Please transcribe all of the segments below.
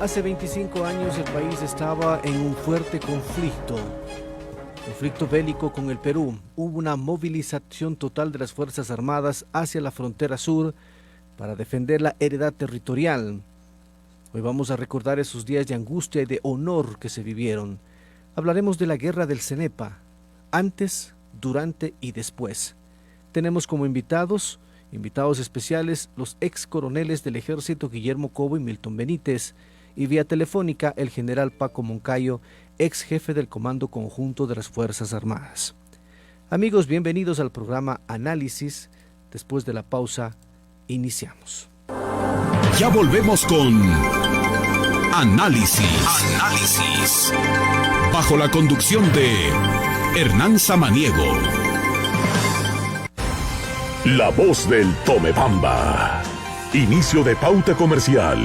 Hace 25 años el país estaba en un fuerte conflicto bélico con el Perú. Hubo una movilización total de las Fuerzas Armadas hacia la frontera sur para defender la heredad territorial. Hoy vamos a recordar esos días de angustia y de honor que se vivieron. Hablaremos de la guerra del Cenepa, antes, durante y después. Tenemos como invitados especiales, los ex coroneles del ejército Guillermo Cobo y Milton Benítez, y vía telefónica el general Paco Moncayo, ex jefe del Comando Conjunto de las Fuerzas Armadas. Amigos, bienvenidos al programa Análisis. Después de la pausa, iniciamos. Ya volvemos con Análisis. Bajo la conducción de Hernán Samaniego. La voz del Tomebamba. Inicio de pauta comercial.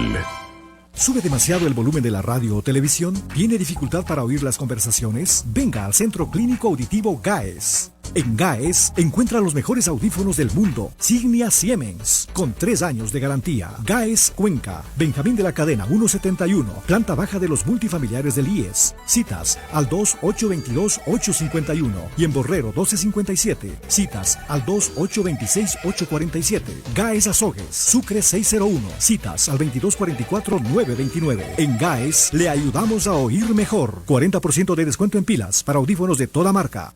¿Sube demasiado el volumen de la radio o televisión? ¿Tiene dificultad para oír las conversaciones? Venga al Centro Clínico Auditivo GAES. En GAES encuentra los mejores audífonos del mundo, Signia Siemens, con 3 años de garantía. GAES Cuenca, Benjamín de la Cadena 171, planta baja de los multifamiliares del IES. Citas al 2822-851 y en Borrero 1257. Citas al 2826-847. GAES Azogues, Sucre 601. Citas al 2244-929. En GAES le ayudamos a oír mejor. 40% de descuento en pilas para audífonos de toda marca.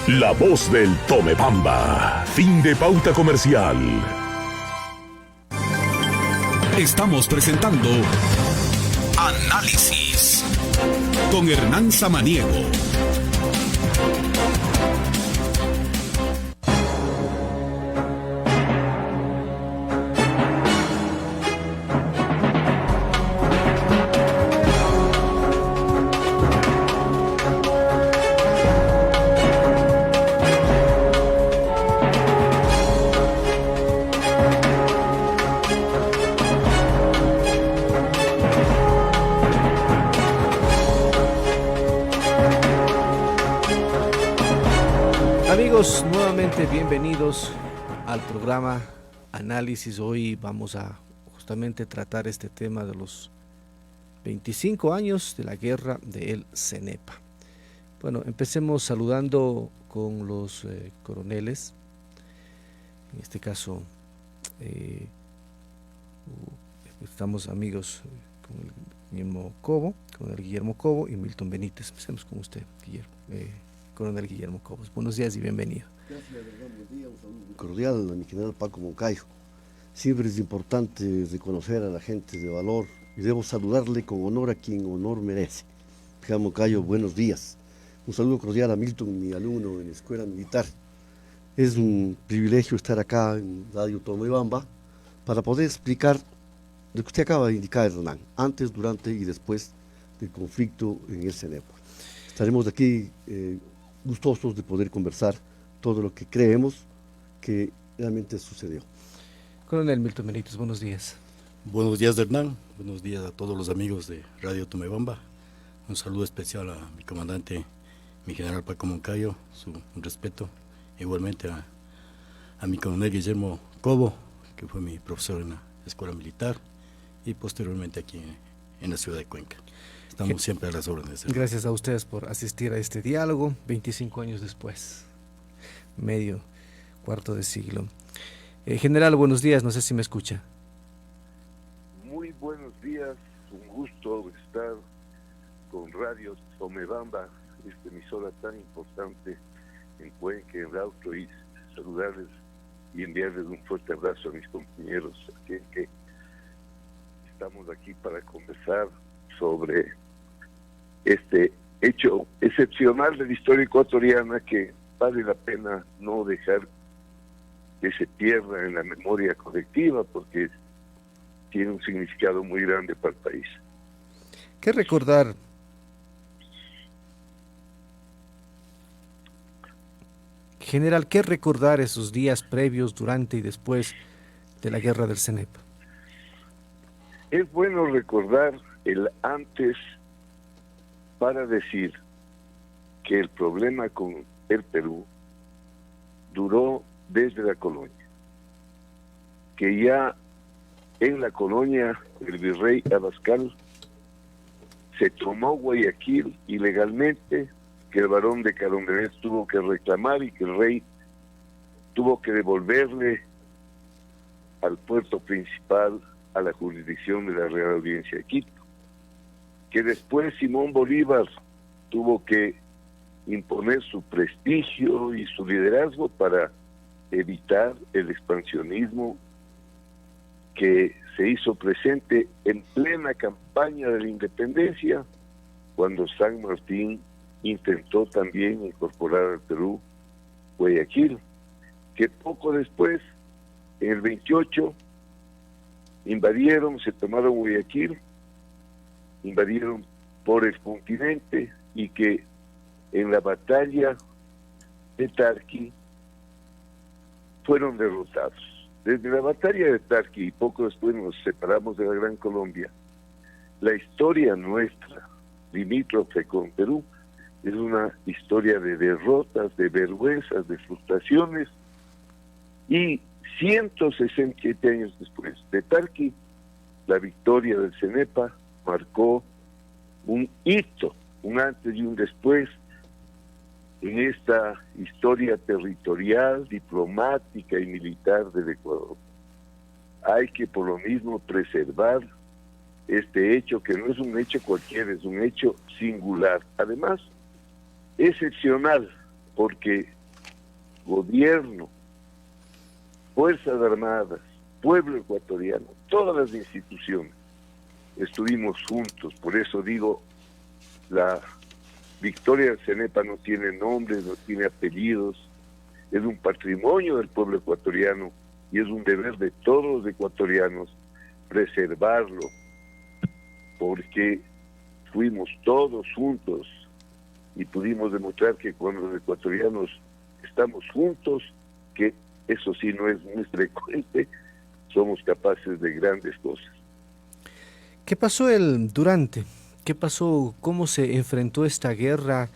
La voz del Tomebamba. Fin de pauta comercial. Estamos presentando Análisis con Hernán Samaniego. Amigos, nuevamente bienvenidos al programa Análisis. Hoy vamos a justamente tratar este tema de los 25 años de la guerra del Cenepa. Bueno, empecemos saludando con los coroneles. En este caso, estamos amigos con el Guillermo Cobo y Milton Benítez. Empecemos con usted, Coronel Guillermo Cobo. Buenos días y bienvenido. Gracias, buenos días. Un saludo muy cordial a mi general Paco Moncayo. Siempre es importante reconocer a la gente de valor y debo saludarle con honor a quien honor merece. General Moncayo, buenos días. Un saludo cordial a Milton, mi alumno en la Escuela Militar. Es un privilegio estar acá en Radio Tomebamba para poder explicar lo que usted acaba de indicar, Hernán, antes, durante y después del conflicto en el Cenepa. Estaremos aquí gustosos de poder conversar todo lo que creemos que realmente sucedió. Coronel Milton Benítez, buenos días. Buenos días, Hernán. Buenos días a todos los amigos de Radio Tomebamba. Un saludo especial a mi comandante, mi general Paco Moncayo, un respeto. Igualmente a mi coronel Guillermo Cobo, que fue mi profesor en la Escuela Militar, y posteriormente aquí en la ciudad de Cuenca. Estamos siempre a las órdenes. Gracias a ustedes por asistir a este diálogo, 25 años después, cuarto de siglo. General, buenos días, no sé si me escucha. Muy buenos días, un gusto estar con Radio Tomebamba, esta emisora tan importante en Cuenca, en Rauto, y saludarles y enviarles un fuerte abrazo a mis compañeros, que estamos aquí para conversar sobre este hecho excepcional de la historia ecuatoriana que vale la pena no dejar que se pierda en la memoria colectiva porque tiene un significado muy grande para el país. ¿Qué recordar? General, ¿qué recordar esos días previos, durante y después de la guerra del Cenepa? Es bueno recordar el antes para decir que el problema con el Perú duró desde la colonia, que ya en la colonia el virrey Abascal se tomó Guayaquil ilegalmente, que el barón de Carondelet tuvo que reclamar y que el rey tuvo que devolverle al puerto principal a la jurisdicción de la Real Audiencia de Quito, que después Simón Bolívar tuvo que imponer su prestigio y su liderazgo para evitar el expansionismo que se hizo presente en plena campaña de la independencia, cuando San Martín intentó también incorporar al Perú Guayaquil, que poco después, en el 28, invadieron, se tomaron Guayaquil, invadieron por el continente, y que en la batalla de Tarqui fueron derrotados. Desde la batalla de Tarqui y poco después nos separamos de la Gran Colombia, la historia nuestra, limítrofe con Perú, es una historia de derrotas, de vergüenzas, de frustraciones, y 167 años después de Tarqui, la victoria del CENEPA marcó un hito, un antes y un después en esta historia territorial, diplomática y militar del Ecuador. Hay que por lo mismo preservar este hecho, que no es un hecho cualquiera, es un hecho singular, además excepcional, porque gobierno, Fuerzas Armadas, pueblo ecuatoriano, todas las instituciones estuvimos juntos. Por eso digo, la victoria del CENEPA no tiene nombres, no tiene apellidos, es un patrimonio del pueblo ecuatoriano y es un deber de todos los ecuatorianos preservarlo, porque fuimos todos juntos y pudimos demostrar que cuando los ecuatorianos estamos juntos, que eso sí no es muy frecuente, somos capaces de grandes cosas. ¿Qué pasó durante? ¿Qué pasó? ¿Cómo se enfrentó esta guerra?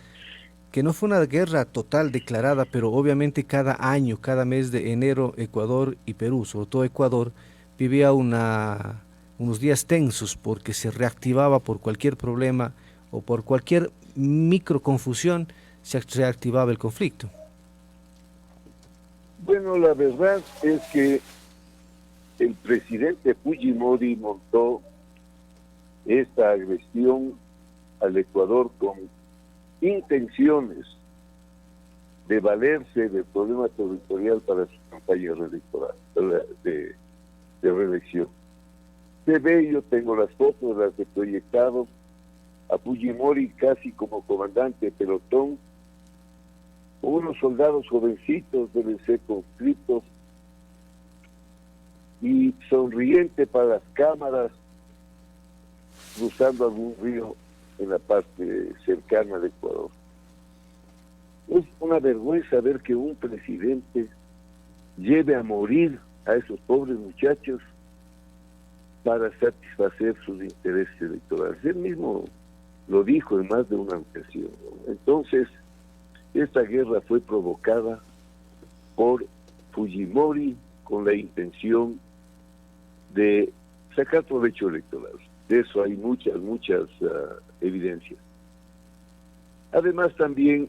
Que no fue una guerra total declarada, pero obviamente cada año, cada mes de enero, Ecuador y Perú, sobre todo Ecuador, vivía unos días tensos porque se reactivaba por cualquier problema o por cualquier micro confusión, se reactivaba el conflicto. Bueno, la verdad es que el presidente Fujimori montó esta agresión al Ecuador con intenciones de valerse del problema territorial para su campaña electoral, de reelección. Se ve, yo tengo las fotos, las he proyectado, a Fujimori casi como comandante de pelotón, con unos soldados jovencitos, deben ser conscriptos, y sonriente para las cámaras, cruzando algún río en la parte cercana de Ecuador. Es una vergüenza ver que un presidente lleve a morir a esos pobres muchachos para satisfacer sus intereses electorales. Él mismo lo dijo en más de una ocasión. Entonces, esta guerra fue provocada por Fujimori con la intención de sacar provecho electoral. De eso hay muchas evidencias. Además también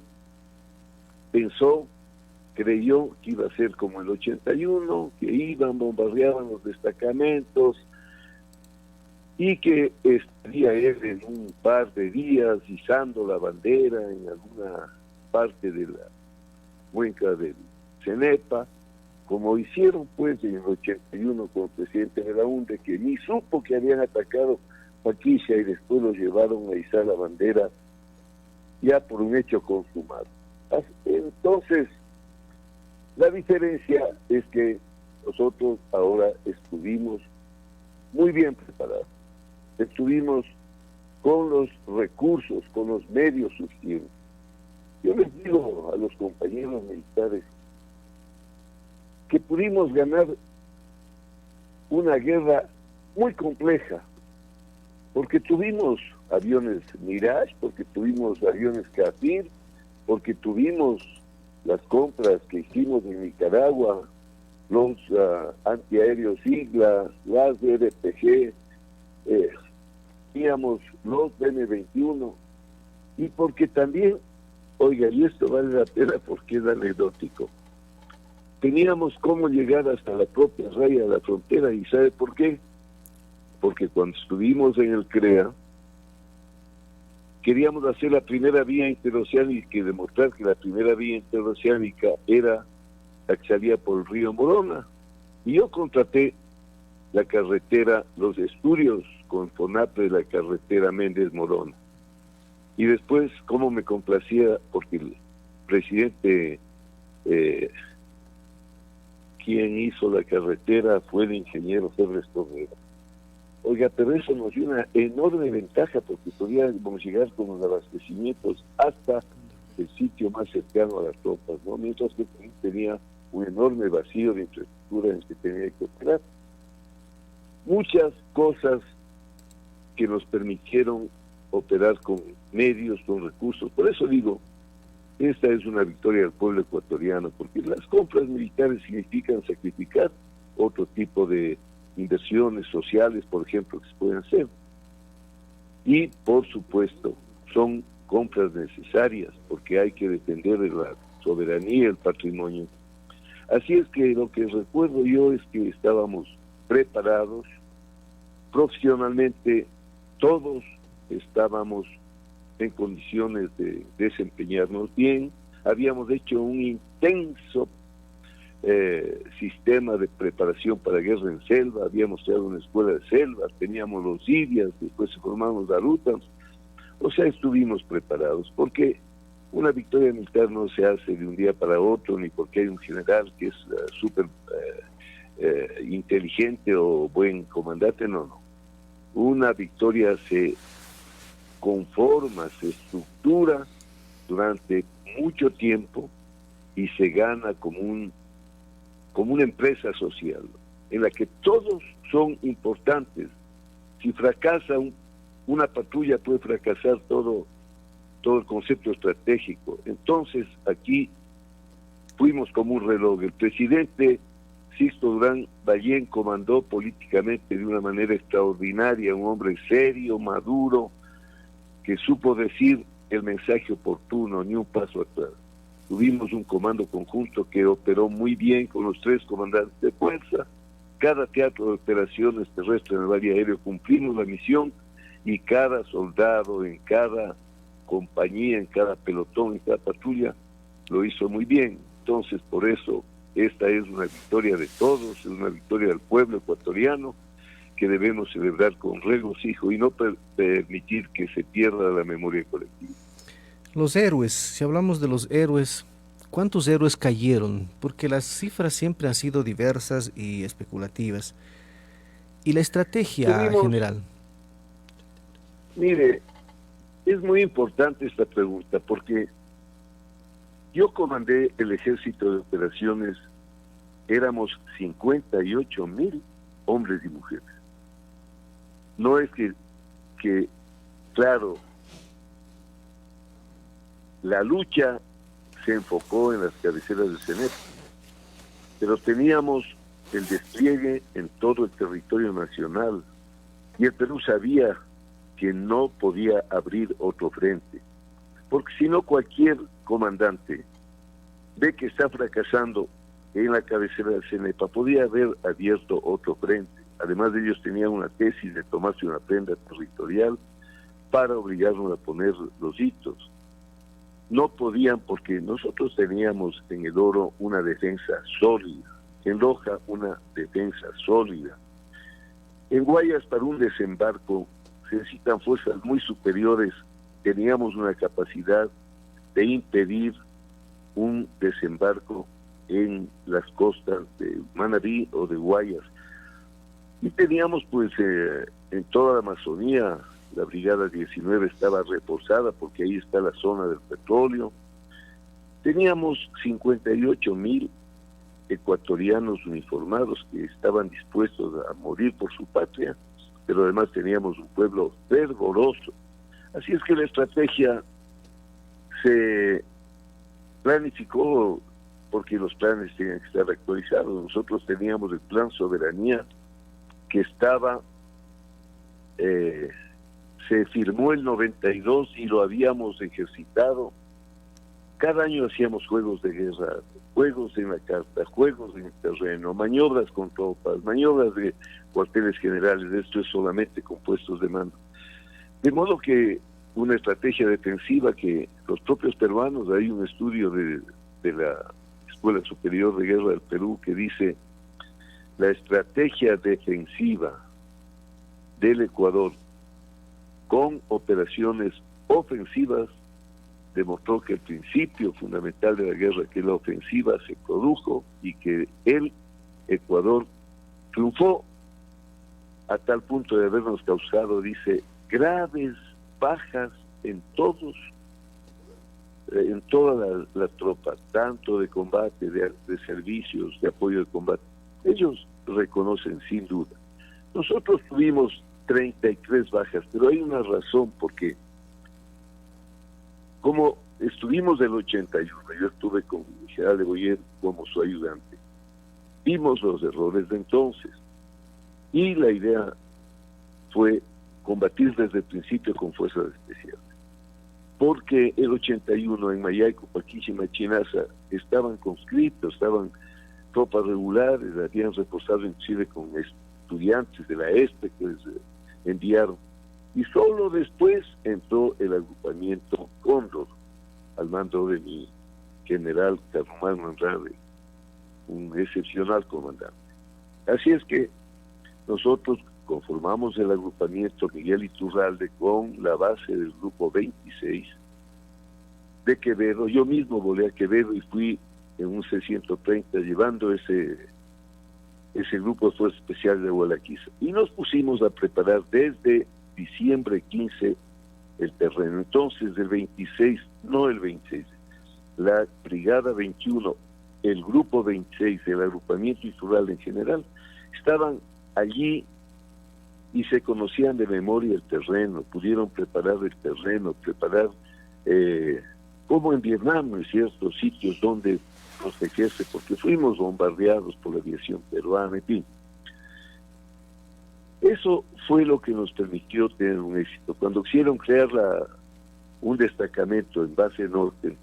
creyó que iba a ser como el 81, que iban, bombardeaban los destacamentos y que estaría él en un par de días izando la bandera en alguna parte de la cuenca del CENEPA, como hicieron pues en el 81 con el presidente Belaúnde, que ni supo que habían atacado Paquicia y después lo llevaron a izar la bandera ya por un hecho consumado. Entonces, la diferencia es que nosotros ahora estuvimos muy bien preparados, estuvimos con los recursos, con los medios suficientes. Yo les digo a los compañeros militares que pudimos ganar una guerra muy compleja, porque tuvimos aviones Mirage, porque tuvimos aviones Kafir, porque tuvimos las compras que hicimos en Nicaragua, los antiaéreos Sigla, las RPG, teníamos los BM-21 y porque también, oiga, y esto vale la pena porque es anecdótico, teníamos cómo llegar hasta la propia raya de la frontera. ¿Y sabe por qué? Porque cuando estuvimos en el CREA, queríamos hacer la primera vía interoceánica y demostrar que la primera vía interoceánica era la que salía por el río Morona. Y yo contraté la carretera, los estudios con FONAPRE de la carretera Méndez Morona. Y después, cómo me complacía, porque el presidente, quien hizo la carretera fue el ingeniero Ferres Torrero. Oiga, pero eso nos dio una enorme ventaja porque podíamos llegar con los abastecimientos hasta el sitio más cercano a las tropas, ¿no? Mientras que tenía un enorme vacío de infraestructura en el que tenía que operar. Muchas cosas que nos permitieron operar con medios, con recursos. Por eso digo, esta es una victoria del pueblo ecuatoriano, porque las compras militares significan sacrificar otro tipo de inversiones sociales, por ejemplo, que se pueden hacer. Y, por supuesto, son compras necesarias, porque hay que defender la soberanía y el patrimonio. Así es que lo que recuerdo yo es que estábamos preparados, profesionalmente todos estábamos en condiciones de desempeñarnos bien, habíamos hecho un intenso sistema de preparación para guerra en selva, habíamos creado una escuela de selva, teníamos los IDIAS, después se formaron las rutas, o sea, estuvimos preparados, porque una victoria militar no se hace de un día para otro, ni porque hay un general que es súper inteligente o buen comandante, no. Una victoria se conforma, se estructura durante mucho tiempo y se gana como una empresa social en la que todos son importantes. Si fracasa una patrulla, puede fracasar todo el concepto estratégico. Entonces aquí fuimos como un reloj. El presidente Sixto Durán Ballén comandó políticamente de una manera extraordinaria, un hombre serio, maduro, que supo decir el mensaje oportuno, ni un paso atrás. Tuvimos un comando conjunto que operó muy bien con los 3 comandantes de fuerza. Cada teatro de operaciones terrestres en el valle aéreo cumplimos la misión y cada soldado en cada compañía, en cada pelotón, en cada patrulla lo hizo muy bien. Entonces, por eso, esta es una victoria de todos, es una victoria del pueblo ecuatoriano que debemos celebrar con regocijo y no permitir que se pierda la memoria colectiva. Los héroes, si hablamos de los héroes, ¿cuántos héroes cayeron? Porque las cifras siempre han sido diversas y especulativas. ¿Y la estrategia general? Mire, es muy importante esta pregunta porque yo comandé el ejército de operaciones, éramos 58,000 hombres y mujeres. No es que claro, la lucha se enfocó en las cabeceras de CENEP, pero teníamos el despliegue en todo el territorio nacional y el Perú sabía que no podía abrir otro frente, porque si no cualquier comandante ve que está fracasando en la cabecera del CENEPA, podía haber abierto otro frente. Además de ellos tenían una tesis de tomarse una prenda territorial para obligarnos a poner los hitos. No podían porque nosotros teníamos en el Oro una defensa sólida, en Loja una defensa sólida. En Guayas para un desembarco se necesitan fuerzas muy superiores, teníamos una capacidad de impedir un desembarco en las costas de Manabí o de Guayas. Y teníamos pues en toda la Amazonía, la Brigada 19 estaba reforzada porque ahí está la zona del petróleo. Teníamos 58,000 ecuatorianos uniformados que estaban dispuestos a morir por su patria, pero además teníamos un pueblo fervoroso. Así es que la estrategia se planificó porque los planes tenían que estar actualizados. Nosotros teníamos el plan Soberanía que estaba se firmó el 92 y lo habíamos ejercitado. Cada año hacíamos juegos de guerra, juegos en la carta, juegos en el terreno, maniobras con tropas, maniobras de cuarteles generales. Esto es solamente con puestos de mando. De modo que una estrategia defensiva que los propios peruanos, hay un estudio de la Escuela Superior de Guerra del Perú que dice: la estrategia defensiva del Ecuador con operaciones ofensivas demostró que el principio fundamental de la guerra, que es la ofensiva, se produjo y que el Ecuador triunfó a tal punto de habernos causado, dice, graves bajas en todas las tropas, tanto de combate, de servicios, de apoyo de combate. Ellos reconocen sin duda. Nosotros tuvimos 33 bajas, pero hay una razón, porque como estuvimos del 81, yo estuve con el general de Boyer como su ayudante, vimos los errores de entonces, y la idea fue combatir desde el principio con fuerzas especiales, porque el 81 en Mayaico, Paquichi y Machinaza estaban conscriptos, estaban tropas regulares, habían reposado inclusive con estudiantes de la ESPE que les enviaron, y solo después entró el agrupamiento Cóndor al mando de mi general Carlos Andrade, un excepcional comandante. Así es que nosotros conformamos el agrupamiento Miguel Iturralde con la base del grupo 26 de Quevedo. Yo mismo volé a Quevedo y fui en un C-130 llevando ese grupo de fuerza especial de Gualaquiza, y nos pusimos a preparar desde diciembre 15 el terreno. Entonces el 26, no el 26, la brigada 21, el grupo 26, el agrupamiento Iturralde en general, estaban allí y se conocían de memoria el terreno, pudieron preparar el terreno, preparar como en Vietnam, en ciertos sitios donde protegerse, porque fuimos bombardeados por la aviación peruana, en fin. Eso fue lo que nos permitió tener un éxito. Cuando quisieron crear un destacamento en base norte,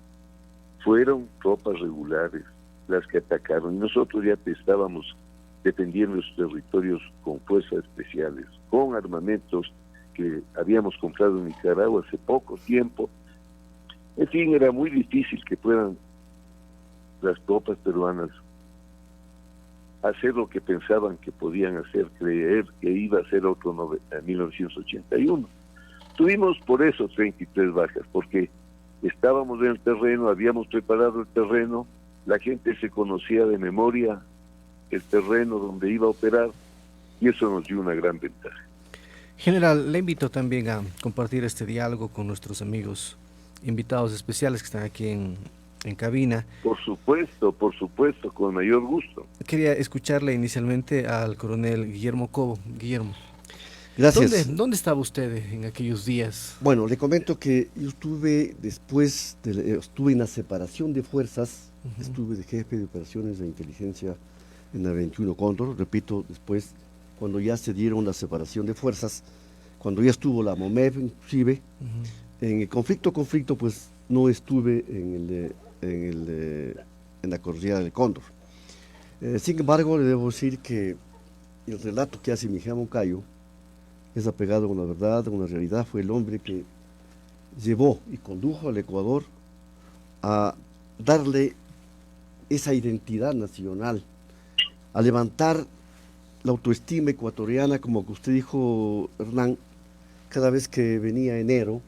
fueron tropas regulares las que atacaron, y nosotros ya estábamos defendiendo sus territorios con fuerzas especiales, con armamentos que habíamos comprado en Nicaragua hace poco tiempo. En fin, era muy difícil que puedan las tropas peruanas hacer lo que pensaban que podían hacer, creer que iba a ser otro 1981. Tuvimos por eso 33 bajas, porque estábamos en el terreno, habíamos preparado el terreno, la gente se conocía de memoria el terreno donde iba a operar, y eso nos dio una gran ventaja. General, le invito también a compartir este diálogo con nuestros amigos invitados especiales que están aquí en cabina. Por supuesto, con mayor gusto. Quería escucharle inicialmente al coronel Guillermo Cobo. Guillermo, Gracias. ¿Dónde estaba usted en aquellos días? Bueno, le comento que yo estuve estuve en la separación de fuerzas, estuve de jefe de operaciones de inteligencia en la 21 Cóndor, repito, después, cuando ya se dieron la separación de fuerzas, cuando ya estuvo la MOMEB inclusive, en el conflicto, pues no estuve en la cordillera del Cóndor. Sin embargo, le debo decir que el relato que hace mi general Moncayo es apegado a una verdad, a una realidad. Fue el hombre que llevó y condujo al Ecuador a darle esa identidad nacional, a levantar la autoestima ecuatoriana, como que usted dijo, Hernán. Cada vez que venía enero,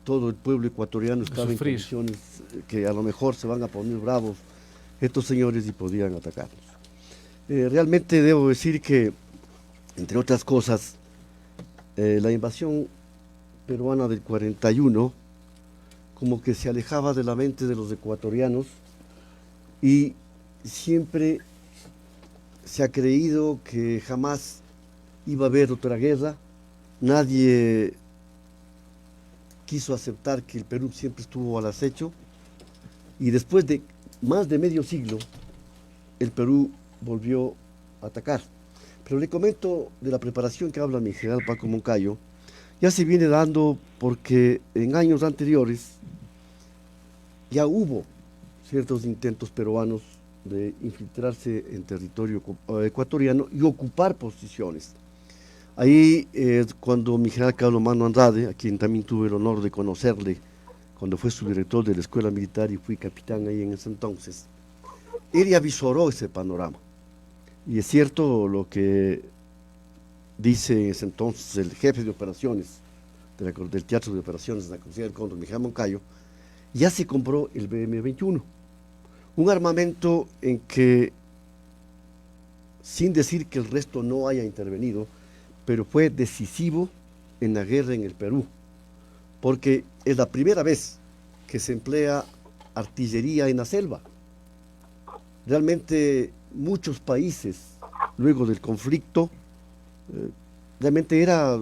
todo el pueblo ecuatoriano estaba en condiciones que a lo mejor se van a poner bravos estos señores y podían atacarnos. Realmente debo decir que, entre otras cosas, la invasión peruana del 41 como que se alejaba de la mente de los ecuatorianos, y siempre se ha creído que jamás iba a haber otra guerra. Nadie quiso aceptar que el Perú siempre estuvo al acecho, y después de más de medio siglo el Perú volvió a atacar. Pero le comento de la preparación que habla mi general Paco Moncayo. ya se viene dando porque en años anteriores ya hubo ciertos intentos peruanos de infiltrarse en territorio ecuatoriano y ocupar posiciones. Ahí cuando mi general Carlos Mano Andrade, a quien también tuve el honor de conocerle cuando fue subdirector de la Escuela Militar y fui capitán ahí en ese entonces, él ya visoró ese panorama. Y es cierto lo que dice en ese entonces el jefe de operaciones del Teatro de Operaciones de la Crucería del Cóndor, Miguel Moncayo, ya se compró el BM-21, un armamento en que, sin decir que el resto no haya intervenido, pero fue decisivo en la guerra en el Perú, porque es la primera vez que se emplea artillería en la selva. Realmente muchos países, luego del conflicto, realmente era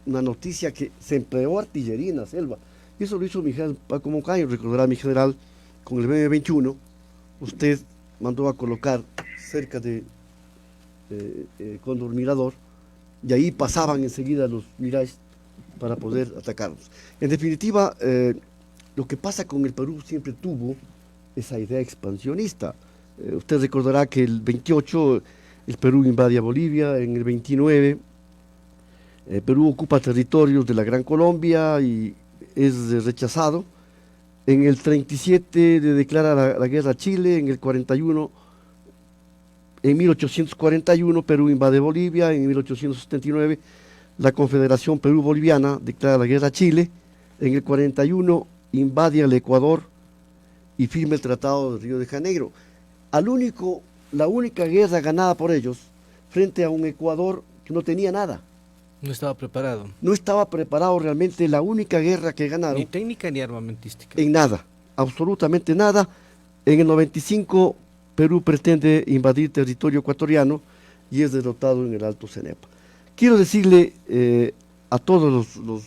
una noticia que se empleó artillería en la selva. Y eso lo hizo mi general Paco Moncayo, recordará mi general, con el BM-21, usted mandó a colocar cerca de Cóndor Mirador, y ahí pasaban enseguida los Mirage para poder atacarlos. En definitiva, lo que pasa con el Perú siempre tuvo esa idea expansionista. Usted recordará que el 28 el Perú invade a Bolivia, en el 29 el Perú ocupa territorios de la Gran Colombia y es rechazado. En el 37 le declara la guerra a Chile, en el 41, en 1841 Perú invade Bolivia, en 1879 la Confederación Perú-Boliviana declara la guerra a Chile, en el 41 invade al Ecuador y firma el Tratado de Río de Janeiro. La única guerra ganada por ellos frente a un Ecuador que no tenía nada. No estaba preparado. No estaba preparado realmente, la única guerra que ganaron. Ni técnica ni armamentística. En nada, absolutamente nada. En el 95 Perú pretende invadir territorio ecuatoriano y es derrotado en el Alto Cenepa. Quiero decirle a todos los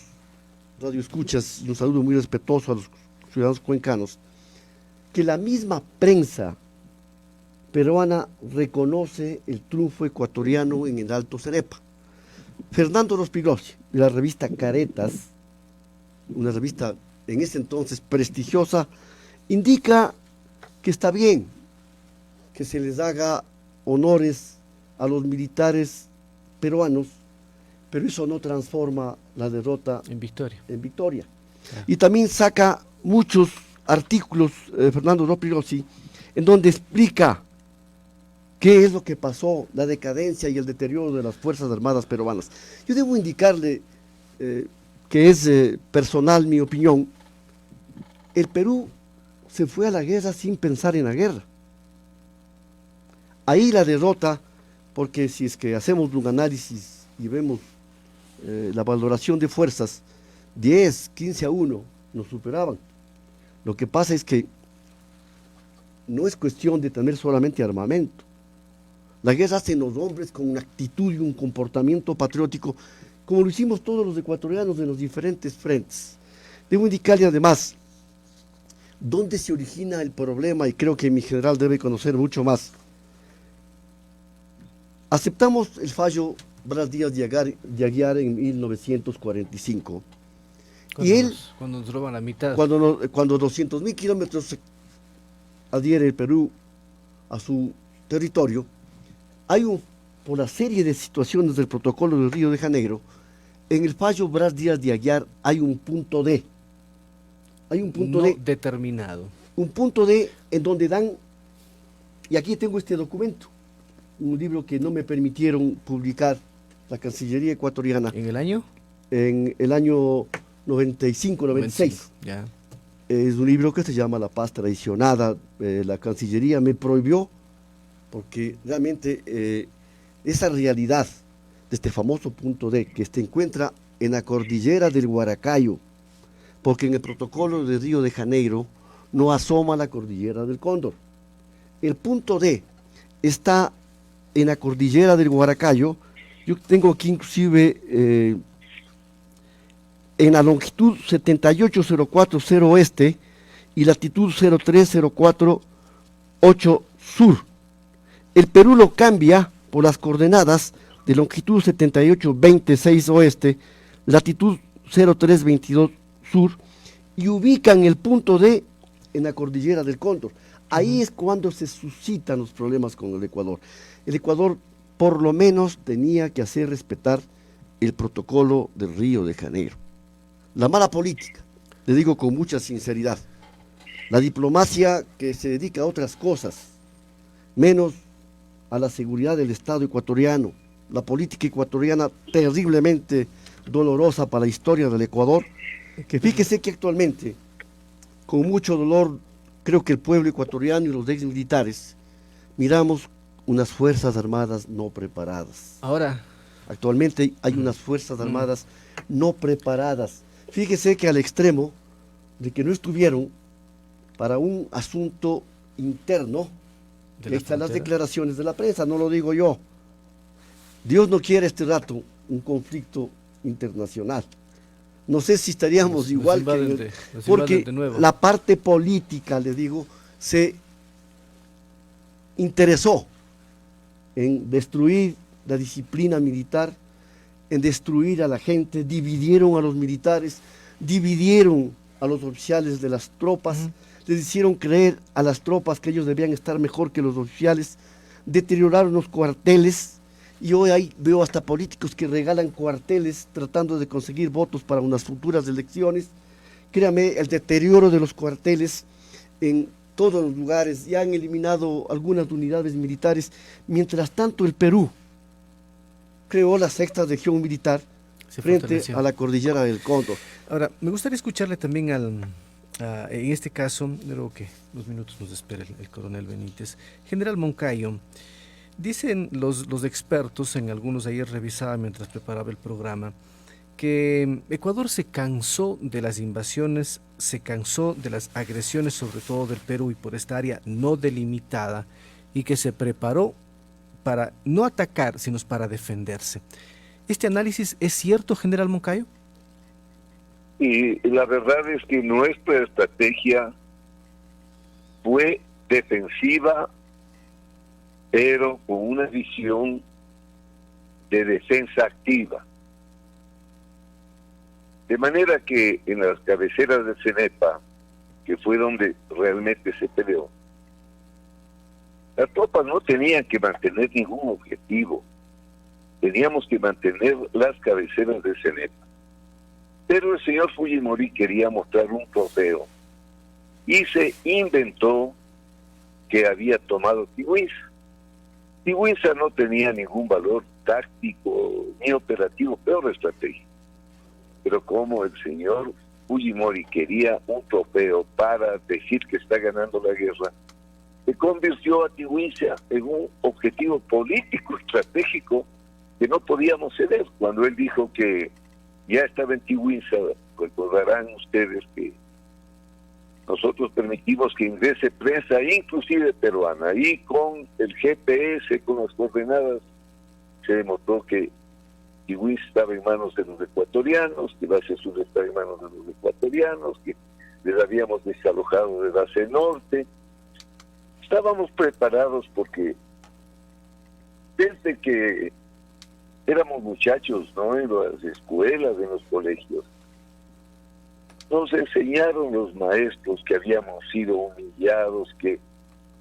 radioescuchas y un saludo muy respetuoso a los ciudadanos cuencanos, que la misma prensa peruana reconoce el triunfo ecuatoriano en el Alto Cenepa. Fernando Rospigliosi, de la revista Caretas, una revista en ese entonces prestigiosa, indica que está bien que se les haga honores a los militares peruanos, pero eso no transforma la derrota en victoria. Claro. Y también saca muchos artículos, Fernando Rospigliosi, en donde explica qué es lo que pasó, la decadencia y el deterioro de las Fuerzas Armadas peruanas. Yo debo indicarle que es personal mi opinión, el Perú se fue a la guerra sin pensar en la guerra. Ahí la derrota, porque si es que hacemos un análisis y vemos la valoración de fuerzas, 10, 15-1 nos superaban. Lo que pasa es que no es cuestión de tener solamente armamento. La guerra hacen los hombres con una actitud y un comportamiento patriótico, como lo hicimos todos los ecuatorianos en los diferentes frentes. Debo indicarle además dónde se origina el problema, y creo que mi general debe conocer mucho más. Aceptamos el fallo Bras Díaz de Aguiar en 1945. Cuando nos roban la mitad. Cuando 200.000 kilómetros adhiere el Perú a su territorio, por la serie de situaciones del protocolo de Río de Janeiro, en el fallo Bras Díaz de Aguiar hay un punto D. Hay un punto no D. determinado. Un punto D en donde dan, y aquí tengo este documento, un libro que no me permitieron publicar la Cancillería ecuatoriana. ¿En el año? En el año 95-96. Ya. Es un libro que se llama La Paz Traicionada. La Cancillería me prohibió, porque realmente esa realidad de este famoso punto D, que se encuentra en la cordillera del Huaracayo, porque en el protocolo de Río de Janeiro no asoma la cordillera del Cóndor. El punto D está en la cordillera del Huaracayo. Yo tengo aquí inclusive en la longitud 78040 oeste y latitud 03048 sur. El Perú lo cambia por las coordenadas de longitud 7826 oeste, latitud 0322 sur, y ubican el punto D en la cordillera del Cóndor. Ahí es cuando se suscitan los problemas con el Ecuador. El Ecuador por lo menos tenía que hacer respetar el protocolo del Río de Janeiro. La mala política, le digo con mucha sinceridad, la diplomacia que se dedica a otras cosas, menos a la seguridad del Estado ecuatoriano, la política ecuatoriana terriblemente dolorosa para la historia del Ecuador, que fíjese que actualmente, con mucho dolor, creo que el pueblo ecuatoriano y los exmilitares miramos unas fuerzas armadas no preparadas. Ahora, actualmente hay unas fuerzas armadas no preparadas. Fíjese que al extremo de que no estuvieron para un asunto interno, que están las declaraciones de la prensa, no lo digo yo. Dios no quiere este rato un conflicto internacional. No sé si estaríamos igual que... porque la parte política, le digo, se interesó en destruir la disciplina militar, en destruir a la gente, dividieron a los militares, dividieron a los oficiales de las tropas, les hicieron creer a las tropas que ellos debían estar mejor que los oficiales, deterioraron los cuarteles, y hoy ahí veo hasta políticos que regalan cuarteles tratando de conseguir votos para unas futuras elecciones. Créame, el deterioro de los cuarteles en todos los lugares, ya han eliminado algunas unidades militares. Mientras tanto, el Perú creó la sexta región militar frente a la cordillera del Cóndor. Ahora, me gustaría escucharle también en este caso, creo que 2 minutos nos espera el coronel Benítez. General Moncayo, dicen los expertos, en algunos ayer revisaba mientras preparaba el programa, que Ecuador se cansó de las invasiones, se cansó de las agresiones, sobre todo del Perú y por esta área no delimitada, y que se preparó para no atacar, sino para defenderse. ¿Este análisis es cierto, General Moncayo? Y la verdad es que nuestra estrategia fue defensiva, pero con una visión de defensa activa. De manera que en las cabeceras de Cenepa, que fue donde realmente se peleó, las tropas no tenían que mantener ningún objetivo, teníamos que mantener las cabeceras de Cenepa. Pero el señor Fujimori quería mostrar un trofeo y se inventó que había tomado Tihuinza. Tihuinza no tenía ningún valor táctico ni operativo, peor estrategia. Pero como el señor Fujimori quería un trofeo para decir que está ganando la guerra, se convirtió a Tihuinza en un objetivo político estratégico que no podíamos ceder. Cuando él dijo que ya estaba en Tihuinza, recordarán ustedes que nosotros permitimos que ingrese prensa, inclusive peruana, y con el GPS, con las coordenadas, se demostró que Tihuinza estaba en manos de los ecuatorianos, que Base Sur estaba en manos de los ecuatorianos, que les habíamos desalojado de Base Norte. Estábamos preparados porque desde que éramos muchachos, ¿no?, en las escuelas, en los colegios, nos enseñaron los maestros que habíamos sido humillados, que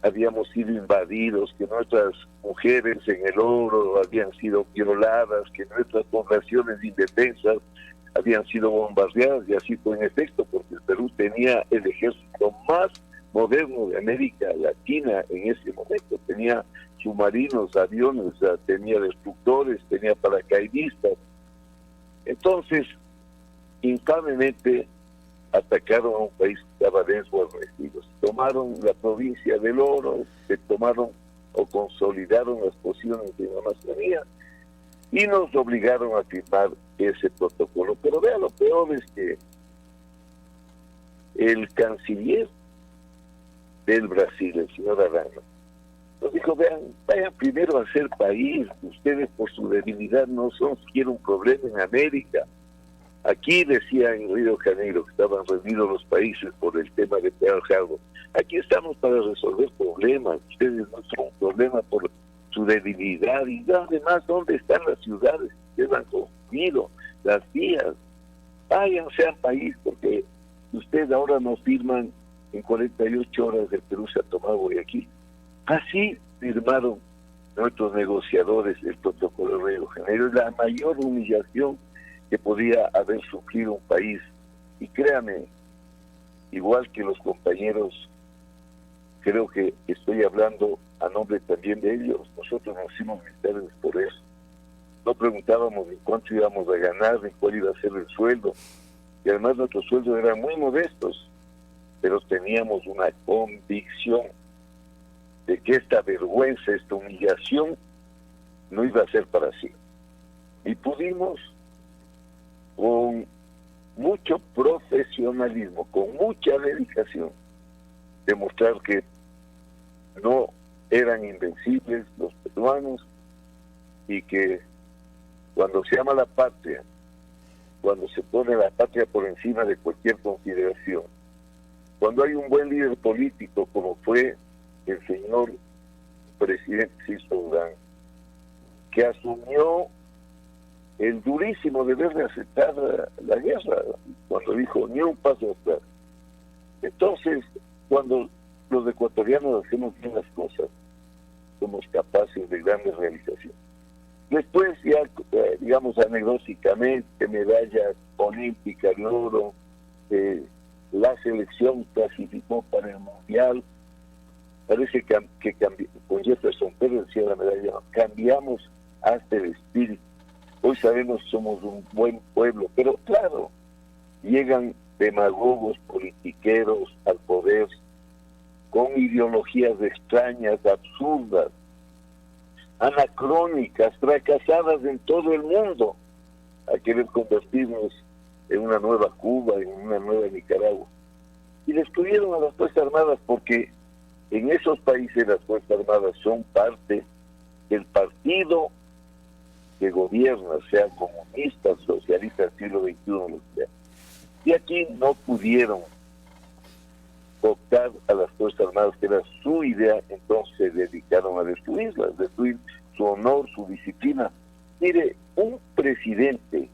habíamos sido invadidos, que nuestras mujeres en el oro habían sido violadas, que nuestras poblaciones indefensas habían sido bombardeadas, y así fue en efecto, porque el Perú tenía el ejército más moderno de América Latina en ese momento. Tenía submarinos, aviones, tenía destructores, tenía paracaidistas. Entonces, infamemente atacaron a un país que estaba desguarnecido. Tomaron la provincia del Oro, se tomaron o consolidaron las posiciones de la Amazonía y nos obligaron a firmar ese protocolo. Pero vea, lo peor es que el canciller del Brasil, el señor Arana, nos dijo: vean, vayan primero a ser país, ustedes por su debilidad no son siquiera un problema en América. Aquí decía en Río de Janeiro que estaban reunidos los países por el tema de Pearl Harbor. Aquí estamos para resolver problemas, ustedes no son un problema por su debilidad. Y además, ¿dónde están las ciudades que ustedes han construido? las vías. Váyanse al país, porque ustedes ahora nos firman en 48 horas el Perú se ha tomado Guayaquil. Así firmaron nuestros negociadores el protocolo de Río de Janeiro. Es la mayor humillación que podía haber sufrido un país. Y créame, igual que los compañeros, creo que estoy hablando a nombre también de ellos. Nosotros nos hicimos militares por eso. No preguntábamos ni cuánto íbamos a ganar, ni cuál iba a ser el sueldo. Y además nuestros sueldos eran muy modestos, pero teníamos una convicción de que esta vergüenza, esta humillación, no iba a ser para siempre. Y pudimos, con mucho profesionalismo, con mucha dedicación, demostrar que no eran invencibles los peruanos y que cuando se ama la patria, cuando se pone la patria por encima de cualquier consideración, cuando hay un buen líder político como fue el señor presidente Sixto Durán, que asumió el durísimo deber de aceptar la guerra, cuando dijo ni un paso atrás. Entonces, cuando los ecuatorianos hacemos bien las cosas, somos capaces de grandes realizaciones. Después ya, digamos anecdóticamente, medalla olímpica de oro, la selección clasificó para el Mundial. Parece que con Jefferson Pérez decía la medalla, cambiamos hasta el espíritu. Hoy sabemos que somos un buen pueblo, pero claro, llegan demagogos, politiqueros al poder con ideologías extrañas, absurdas, anacrónicas, fracasadas en todo el mundo, a querer convertirnos en una nueva Cuba, en una nueva Nicaragua. Y destruyeron a las Fuerzas Armadas porque en esos países las Fuerzas Armadas son parte del partido que gobierna, sea comunista, socialista del siglo XXI, lo que sea. Y aquí no pudieron optar a las Fuerzas Armadas, que era su idea, entonces se dedicaron a destruirlas, destruir su honor, su disciplina. Mire, un presidente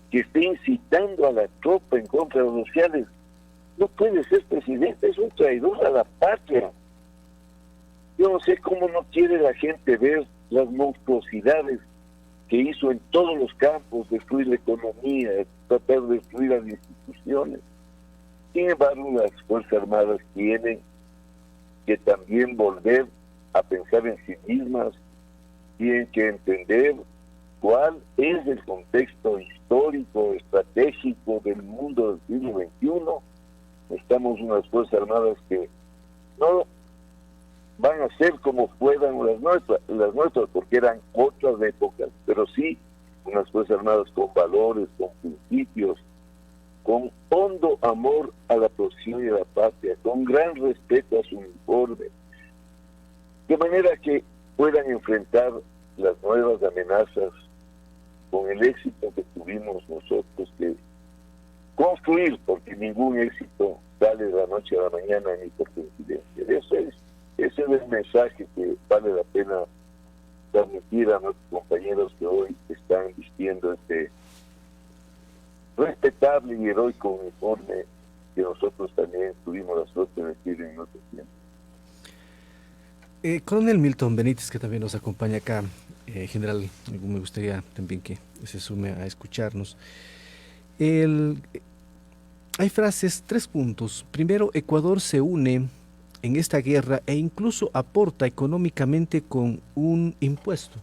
que esté incitando a la tropa en contra de los sociales no puede ser presidente, es un traidor a la patria. Yo no sé cómo no quiere la gente ver las monstruosidades que hizo en todos los campos, destruir la economía, tratar de destruir las instituciones. Sin embargo, las Fuerzas Armadas tienen que también volver a pensar en sí mismas, tienen que entender cuál es el contexto histórico, estratégico del mundo del siglo XXI. Estamos unas Fuerzas Armadas que no van a ser como fueran las nuestras, porque eran otras épocas, pero sí unas Fuerzas Armadas con valores, con principios, con hondo amor a la profesión y a la patria, con gran respeto a su uniforme, de manera que puedan enfrentar las nuevas amenazas con el éxito que tuvimos nosotros que construir, porque ningún éxito sale de la noche a la mañana ni por coincidencia. Ese es el mensaje que vale la pena transmitir a nuestros compañeros que hoy están vistiendo este respetable y heroico uniforme que nosotros también tuvimos la suerte de vestir en nuestro tiempo. Coronel Milton Benítez, que también nos acompaña acá, general, me gustaría también que se sume a escucharnos. Hay frases, 3 puntos. Primero, Ecuador se une en esta guerra e incluso aporta económicamente con un impuesto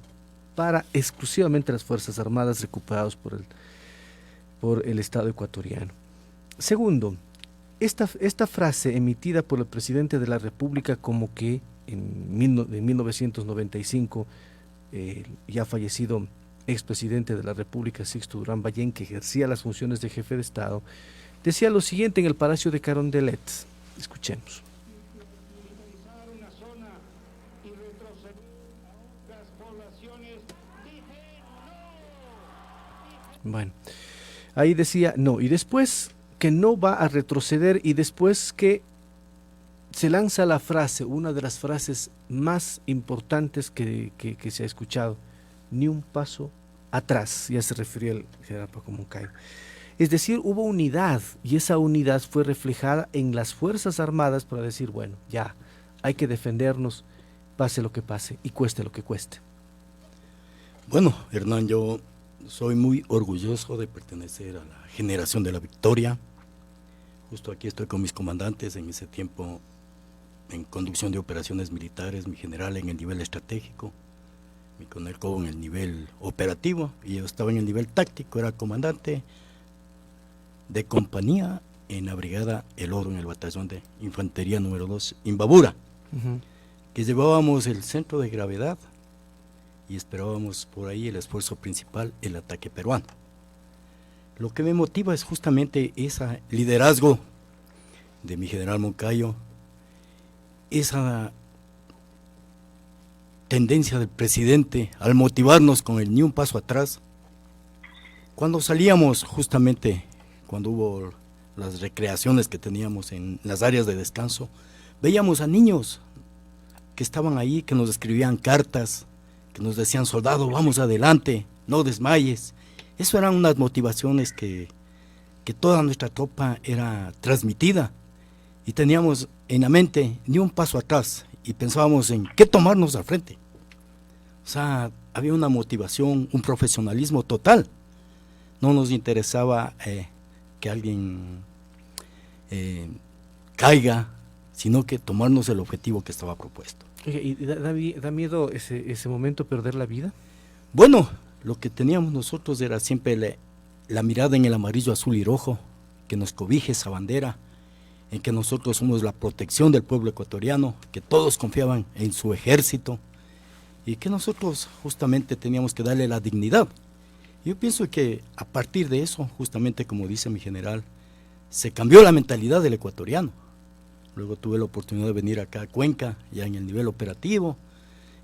para exclusivamente las Fuerzas Armadas recuperados por el Estado ecuatoriano. Segundo, esta frase emitida por el presidente de la República como que en 1995 ya fallecido expresidente de la República, Sixto Durán Ballén, que ejercía las funciones de jefe de Estado, decía lo siguiente en el Palacio de Carondelet. Escuchemos. Bueno, ahí decía no, y después que no va a retroceder, y después que se lanza la frase, una de las frases más importantes que se ha escuchado: ni un paso atrás, ya se refirió el general Paco Moncayo. Es decir, hubo unidad y esa unidad fue reflejada en las Fuerzas Armadas para decir, bueno, ya, hay que defendernos, pase lo que pase y cueste lo que cueste. Bueno, Hernán, yo soy muy orgulloso de pertenecer a la generación de la victoria. Justo aquí estoy con mis comandantes en ese tiempo en conducción de operaciones militares, mi general en el nivel estratégico, mi coronel Cobo en el nivel operativo, y yo estaba en el nivel táctico, era comandante de compañía en la brigada El Oro, en el batallón de infantería número 2, Imbabura, que llevábamos el centro de gravedad y esperábamos por ahí el esfuerzo principal, el ataque peruano. Lo que me motiva es justamente ese liderazgo de mi general Moncayo, esa tendencia del presidente al motivarnos con el ni un paso atrás. Cuando salíamos, justamente cuando hubo las recreaciones que teníamos en las áreas de descanso, veíamos a niños que estaban ahí, que nos escribían cartas, que nos decían: soldado, vamos adelante, no desmayes. Eso eran unas motivaciones que toda nuestra tropa era transmitida, y teníamos en la mente ni un paso atrás y pensábamos en qué tomarnos al frente. O sea, había una motivación, un profesionalismo total. No nos interesaba que alguien caiga, sino que tomarnos el objetivo que estaba propuesto. ¿Y da miedo ese momento perder la vida? Bueno, lo que teníamos nosotros era siempre la mirada en el amarillo, azul y rojo, que nos cobije esa bandera, en que nosotros somos la protección del pueblo ecuatoriano, que todos confiaban en su ejército, y que nosotros justamente teníamos que darle la dignidad. Yo pienso que a partir de eso, justamente como dice mi general, se cambió la mentalidad del ecuatoriano. Luego tuve la oportunidad de venir acá a Cuenca, ya en el nivel operativo,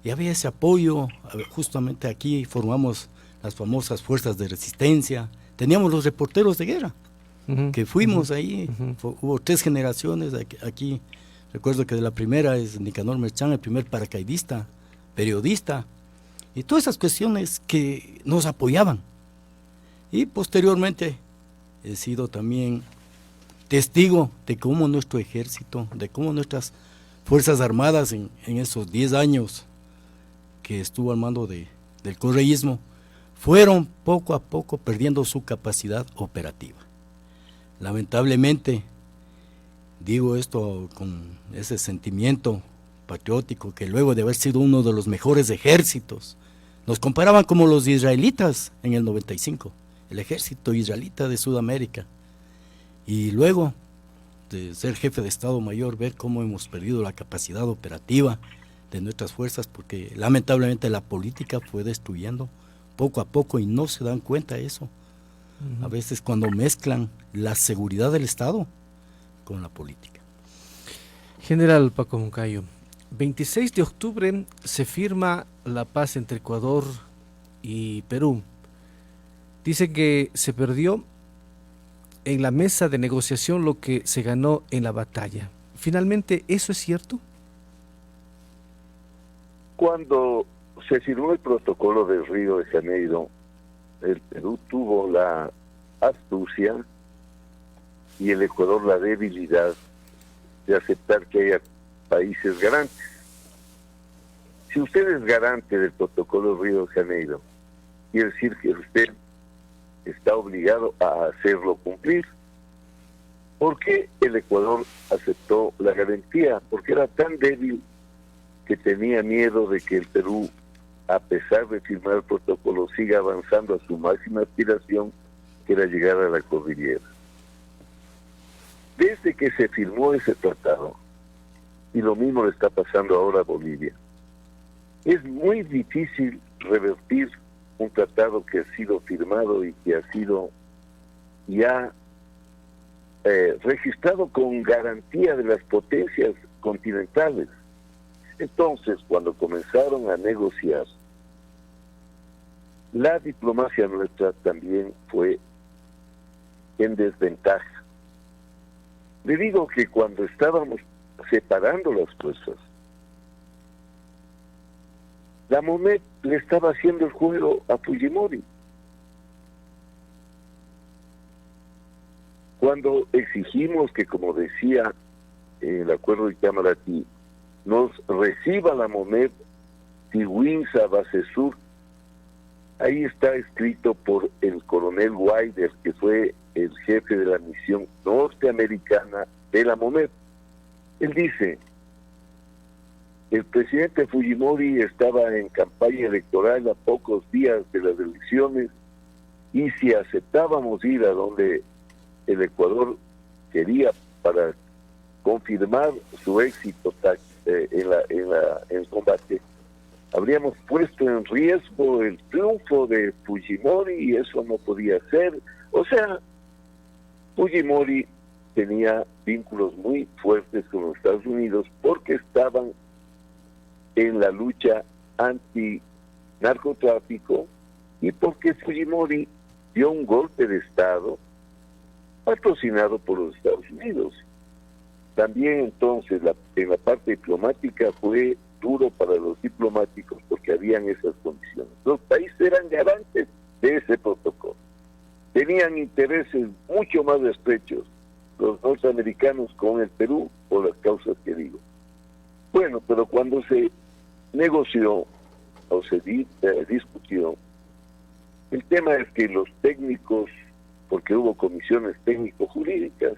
y había ese apoyo. Justamente aquí formamos las famosas fuerzas de resistencia, teníamos los reporteros de guerra, que fuimos ahí, hubo 3 generaciones, aquí recuerdo que de la primera es Nicanor Merchán, el primer paracaidista, periodista, y todas esas cuestiones que nos apoyaban. Y posteriormente he sido también testigo de cómo nuestro ejército, de cómo nuestras Fuerzas Armadas en esos 10 años que estuvo al mando del correísmo, fueron poco a poco perdiendo su capacidad operativa. Lamentablemente, digo esto con ese sentimiento patriótico, que luego de haber sido uno de los mejores ejércitos, nos comparaban como los israelitas en el 95, el ejército israelita de Sudamérica, y luego de ser jefe de Estado Mayor, ver cómo hemos perdido la capacidad operativa de nuestras fuerzas, porque lamentablemente la política fue destruyendo poco a poco y no se dan cuenta de eso. A veces cuando mezclan la seguridad del Estado con la política. General Paco Moncayo, 26 de octubre se firma la paz entre Ecuador y Perú. Dice que se perdió en la mesa de negociación lo que se ganó en la batalla. ¿Finalmente eso es cierto? Cuando se firmó el protocolo de Río de Janeiro, el Perú tuvo la astucia y el Ecuador la debilidad de aceptar que haya países garantes. Si usted es garante del protocolo de Río de Janeiro, quiere decir que usted está obligado a hacerlo cumplir. ¿Por qué el Ecuador aceptó la garantía? Porque era tan débil que tenía miedo de que el Perú, a pesar de firmar el protocolo, siga avanzando a su máxima aspiración, que era llegar a la cordillera. Desde que se firmó ese tratado, y lo mismo le está pasando ahora a Bolivia, es muy difícil revertir un tratado que ha sido firmado y que ha sido ya registrado con garantía de las potencias continentales. Entonces, cuando comenzaron a negociar, la diplomacia nuestra también fue en desventaja. Le digo que cuando estábamos separando las fuerzas, la MONUC le estaba haciendo el juego a Fujimori. cuando exigimos que, como decía el acuerdo de Itamaraty, nos reciba la MONED Tiwinsa Base Sur, ahí está escrito por el coronel Wilder, que fue el jefe de la misión norteamericana de la MONED. Él dice: el presidente Fujimori estaba en campaña electoral a pocos días de las elecciones, y si aceptábamos ir a donde el Ecuador quería para confirmar su éxito en el combate, habríamos puesto en riesgo el triunfo de Fujimori, y eso no podía ser. O sea, Fujimori tenía vínculos muy fuertes con los Estados Unidos porque estaban en la lucha anti-narcotráfico y porque Fujimori dio un golpe de Estado patrocinado por los Estados Unidos. También entonces en la parte diplomática fue duro para los diplomáticos porque habían esas condiciones. Los países eran garantes de ese protocolo. Tenían intereses mucho más estrechos los norteamericanos con el Perú por las causas que digo. Bueno, pero cuando se negoció o se discutió, el tema es que los técnicos, porque hubo comisiones técnico-jurídicas,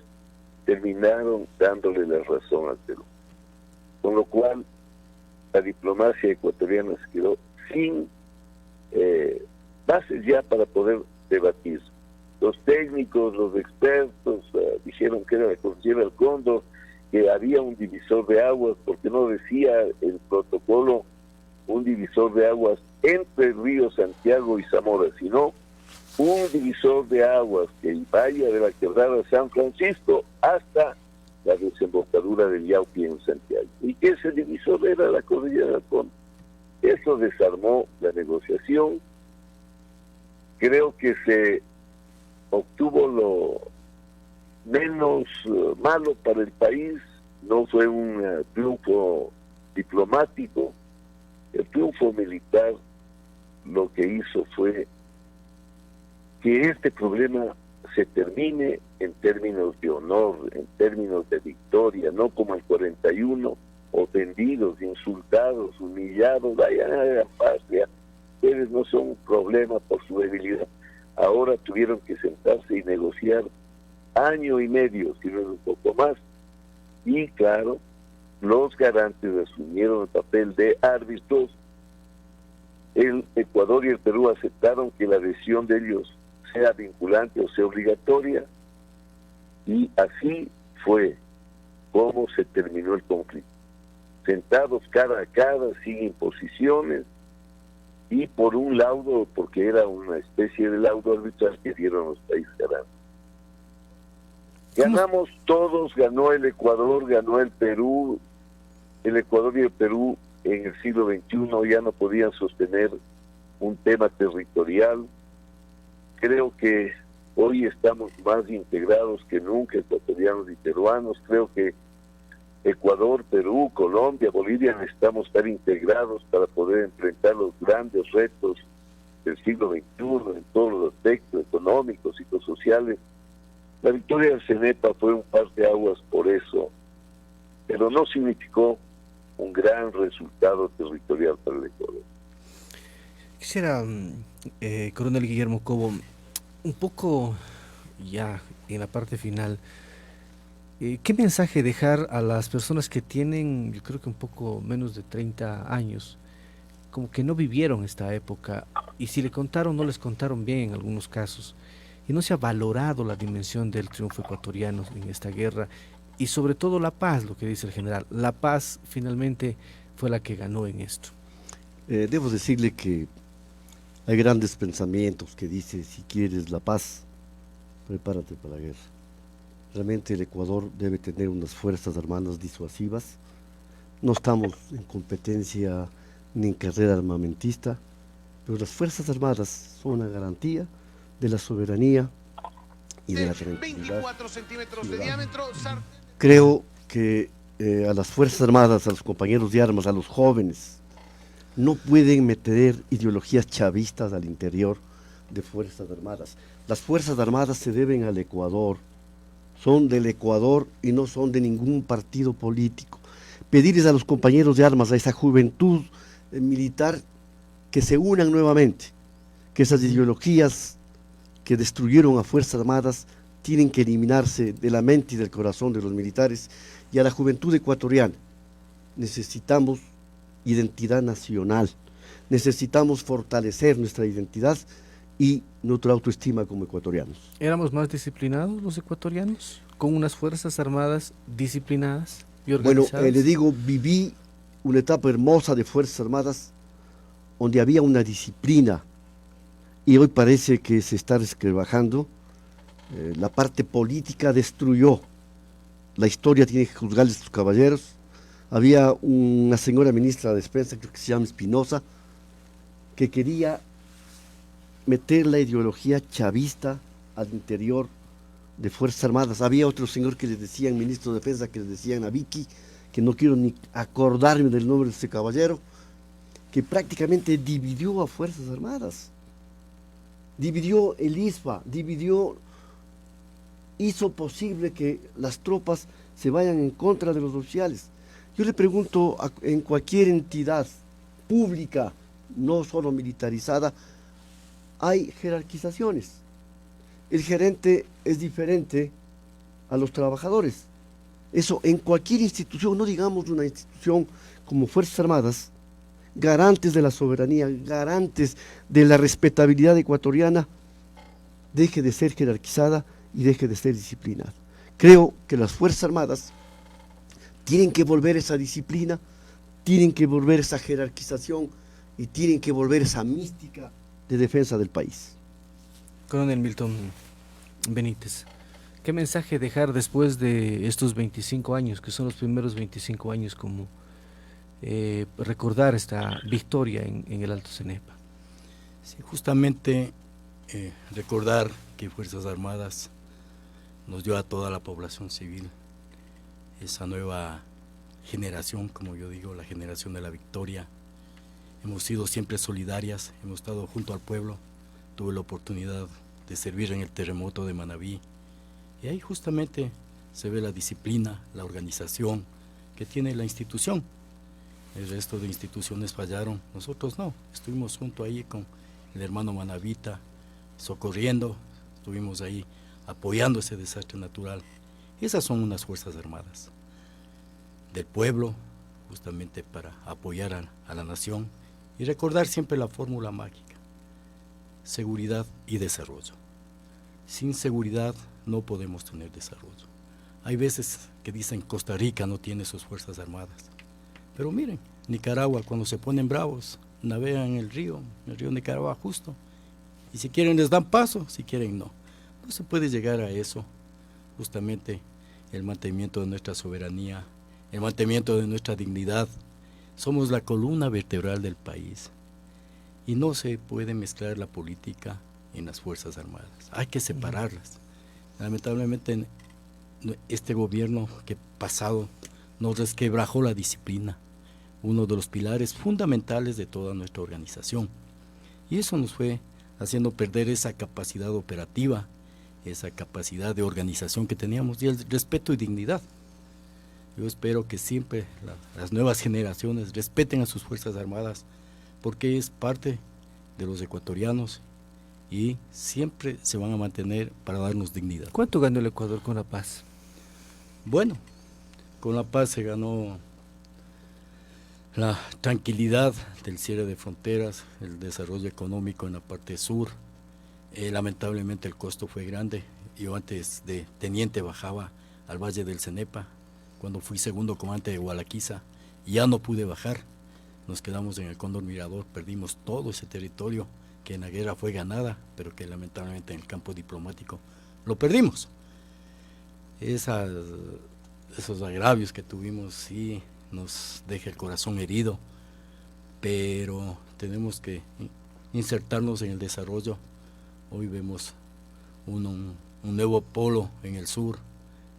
terminaron dándole la razón al Perú. Con lo cual, la diplomacia ecuatoriana se quedó sin bases ya para poder debatir. Los técnicos, los expertos dijeron que era la cordillera del Cóndor, que había un divisor de aguas, porque no decía el protocolo un divisor de aguas entre el río Santiago y Zamora, sino un divisor de aguas que vaya de la quebrada San Francisco hasta la desembocadura del Yaupi en Santiago. Y que ese divisor era la cordillera del Cóndor. Eso desarmó la negociación. Creo que se obtuvo lo menos malo para el país. No fue un triunfo diplomático. El triunfo militar lo que hizo fue que este problema se termine en términos de honor, en términos de victoria, no como el 41, ofendidos, insultados, humillados, vayan a la patria, ustedes no son un problema por su debilidad. Ahora tuvieron que sentarse y negociar año y medio, si no es un poco más, y claro, los garantes asumieron el papel de árbitros. El Ecuador y el Perú aceptaron que la adhesión de ellos sea vinculante o sea obligatoria, y así fue como se terminó el conflicto. Sentados cara a cara, sin imposiciones, y por un laudo, porque era una especie de laudo arbitral que dieron los países garantes. Ganamos todos, ganó el Ecuador, ganó el Perú. El Ecuador y el Perú en el siglo XXI ya no podían sostener un tema territorial. Creo que hoy estamos más integrados que nunca, ecuatorianos y peruanos. Creo que Ecuador, Perú, Colombia, Bolivia necesitamos estar integrados para poder enfrentar los grandes retos del siglo XXI en todos los aspectos económicos, psicosociales. La victoria del CENEPA fue un parteaguas por eso, pero no significó un gran resultado territorial para el Ecuador. Quisiera, coronel Guillermo Cobo, un poco ya en la parte final, ¿qué mensaje dejar a las personas que tienen, yo creo que un poco menos de 30 años, como que no vivieron esta época, y si le contaron, no les contaron bien en algunos casos, y no se ha valorado la dimensión del triunfo ecuatoriano en esta guerra, y sobre todo la paz, lo que dice el general, la paz finalmente fue la que ganó en esto? Debo decirle que hay grandes pensamientos que dicen: si quieres la paz, prepárate para la guerra. Realmente el Ecuador debe tener unas fuerzas armadas disuasivas. No estamos en competencia ni en carrera armamentista, pero las fuerzas armadas son una garantía de la soberanía y de la tranquilidad. 24 centímetros de diámetro. Creo que a las fuerzas armadas, a los compañeros de armas, a los jóvenes, no pueden meter ideologías chavistas al interior de fuerzas armadas. Las fuerzas armadas se deben al Ecuador, son del Ecuador y no son de ningún partido político. Pedirles a los compañeros de armas, a esa juventud militar, que se unan nuevamente, que esas ideologías que destruyeron a Fuerzas Armadas tienen que eliminarse de la mente y del corazón de los militares. Y a la juventud ecuatoriana, necesitamos identidad nacional, necesitamos fortalecer nuestra identidad y nuestra autoestima como ecuatorianos. ¿Éramos más disciplinados los ecuatorianos? ¿Con unas Fuerzas Armadas disciplinadas y Bueno, organizadas? le digo, viví una etapa hermosa de Fuerzas Armadas donde había una disciplina y hoy parece que se está resquebrajando. La parte política destruyó. La historia tiene que juzgarles a sus caballeros. Había una señora ministra de Defensa, creo que se llama Espinosa, que quería meter la ideología chavista al interior de Fuerzas Armadas. Había otro señor que les decían, ministro de Defensa, que les decían a Vicky, que no quiero ni acordarme del nombre de ese caballero, que prácticamente dividió a Fuerzas Armadas. Dividió el ISPA, hizo posible que las tropas se vayan en contra de los oficiales. Yo le pregunto, en cualquier entidad pública, no solo militarizada, hay jerarquizaciones. El gerente es diferente a los trabajadores. Eso en cualquier institución, no digamos una institución como Fuerzas Armadas, garantes de la soberanía, garantes de la respetabilidad ecuatoriana, deje de ser jerarquizada y deje de ser disciplinada. Creo que las Fuerzas Armadas tienen que volver esa disciplina, tienen que volver esa jerarquización y tienen que volver esa mística de defensa del país. Coronel Milton Benítez, ¿qué mensaje dejar después de estos 25 años, que son los primeros 25 años, como recordar esta victoria en el Alto Cenepa? Sí, justamente recordar que Fuerzas Armadas nos dio a toda la población civil esa nueva generación, como yo digo, la generación de la victoria. Hemos sido siempre solidarias, hemos estado junto al pueblo. Tuve la oportunidad de servir en el terremoto de Manabí y ahí justamente se ve la disciplina, la organización que tiene la institución. El resto de instituciones fallaron, nosotros no, estuvimos junto ahí con el hermano Manavita, socorriendo, estuvimos ahí apoyando ese desastre natural. Esas son unas Fuerzas Armadas del pueblo, justamente para apoyar a la nación y recordar siempre la fórmula mágica: seguridad y desarrollo. Sin seguridad no podemos tener desarrollo. Hay veces que dicen Costa Rica no tiene sus Fuerzas Armadas, pero miren, Nicaragua cuando se ponen bravos navegan en el río Nicaragua justo, y si quieren les dan paso, si quieren no. No se puede llegar a eso. Justamente el mantenimiento de nuestra soberanía, el mantenimiento de nuestra dignidad. Somos la columna vertebral del país y no se puede mezclar la política en las Fuerzas Armadas. Hay que separarlas. Lamentablemente este gobierno que pasado nos resquebrajó la disciplina, uno de los pilares fundamentales de toda nuestra organización. Y eso nos fue haciendo perder esa capacidad operativa, esa capacidad de organización que teníamos y el respeto y dignidad. Yo espero que siempre las nuevas generaciones respeten a sus Fuerzas Armadas porque es parte de los ecuatorianos y siempre se van a mantener para darnos dignidad. ¿Cuánto ganó el Ecuador con la paz? Bueno, con la paz se ganó la tranquilidad del cierre de fronteras, el desarrollo económico en la parte sur. Lamentablemente el costo fue grande. Yo antes de teniente bajaba al Valle del Cenepa, cuando fui segundo comandante de Gualaquiza, ya no pude bajar. Nos quedamos en el Cóndor Mirador, perdimos todo ese territorio que en la guerra fue ganada, pero que lamentablemente en el campo diplomático lo perdimos. Esos agravios que tuvimos sí nos deja el corazón herido, pero tenemos que insertarnos en el desarrollo. Hoy vemos un nuevo polo en el sur,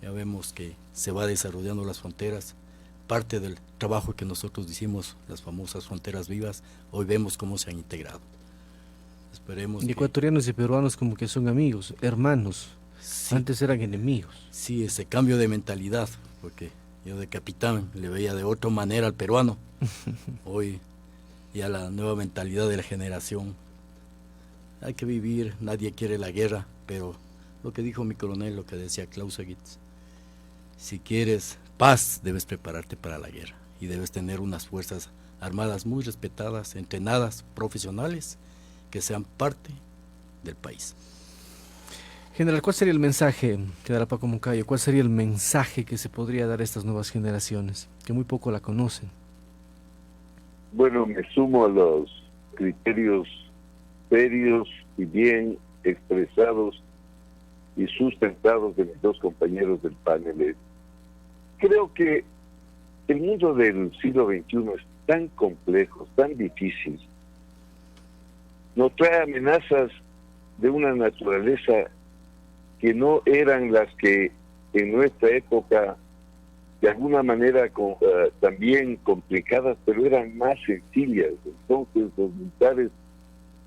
ya vemos que se va desarrollando las fronteras, parte del trabajo que nosotros hicimos, las famosas fronteras vivas, hoy vemos cómo se han integrado. Esperemos y ecuatorianos y peruanos como que son amigos, hermanos. Sí. Antes eran enemigos. Sí, ese cambio de mentalidad, porque yo de capitán le veía de otra manera al peruano. Hoy ya la nueva mentalidad de la generación. Hay que vivir, nadie quiere la guerra, pero lo que dijo mi coronel, lo que decía Clausewitz, si quieres paz, debes prepararte para la guerra y debes tener unas fuerzas armadas muy respetadas, entrenadas, profesionales, que sean parte del país. General, ¿cuál sería el mensaje, General Paco Moncayo? ¿Cuál sería el mensaje que se podría dar a estas nuevas generaciones, que muy poco la conocen? Bueno, me sumo a los criterios serios y bien expresados y sustentados de mis dos compañeros del panel. Creo que el mundo del siglo XXI es tan complejo, tan difícil. Nos trae amenazas de una naturaleza que no eran las que en nuestra época, de alguna manera también complicadas, pero eran más sencillas. Entonces los militares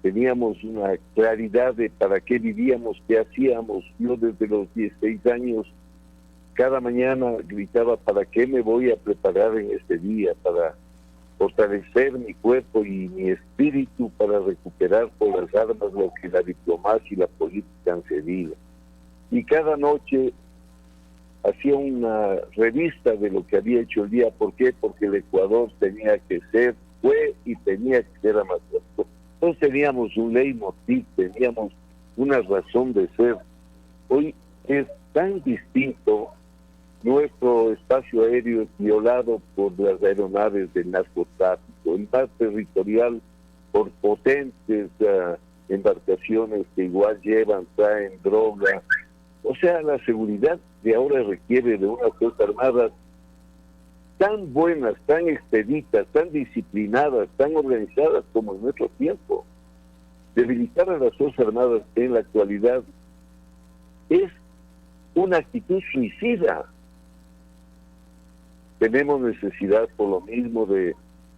teníamos una claridad de para qué vivíamos, qué hacíamos. Yo desde los 16 años, cada mañana gritaba, ¿para qué me voy a preparar en este día? Para fortalecer mi cuerpo y mi espíritu, para recuperar por las armas lo que la diplomacia y la política han cedido. Y cada noche hacía una revista de lo que había hecho el día. ¿Por qué? Porque el Ecuador tenía que ser, fue y tenía que ser amateurs. Entonces teníamos un leitmotiv, teníamos una razón de ser. Hoy es tan distinto, nuestro espacio aéreo es violado por las aeronaves del narcotráfico, el mar territorial por potentes embarcaciones que igual traen droga. O sea, la seguridad de ahora requiere de unas Fuerzas Armadas tan buenas, tan expeditas, tan disciplinadas, tan organizadas como en nuestro tiempo. Debilitar a las Fuerzas Armadas en la actualidad es una actitud suicida. Tenemos necesidad por lo mismo de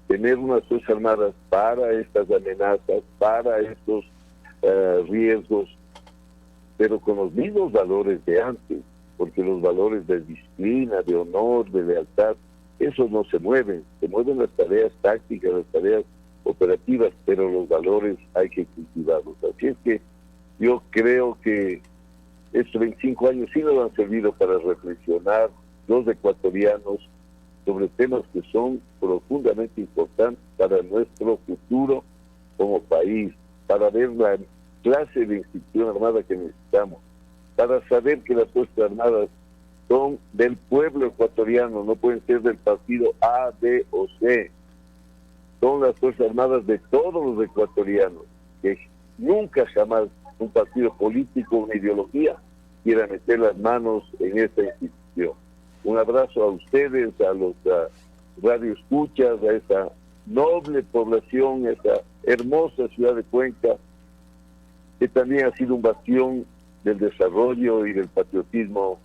tener unas Fuerzas Armadas para estas amenazas, para estos riesgos, pero con los mismos valores de antes, porque los valores de disciplina, de honor, de lealtad, esos no se mueven las tareas tácticas, las tareas operativas, pero los valores hay que cultivarlos. Así es que yo creo que estos 25 años sí nos han servido para reflexionar los ecuatorianos sobre temas que son profundamente importantes para nuestro futuro como país, para ver la clase de institución armada que necesitamos, para saber que las Fuerzas Armadas son del pueblo ecuatoriano, no pueden ser del partido A, B o C. Son las Fuerzas Armadas de todos los ecuatorianos, que nunca jamás un partido político, una ideología, quiera meter las manos en esta institución. Un abrazo a ustedes, a los radioescuchas, a esa noble población, a esa hermosa ciudad de Cuenca, que también ha sido un bastión del desarrollo y del patriotismo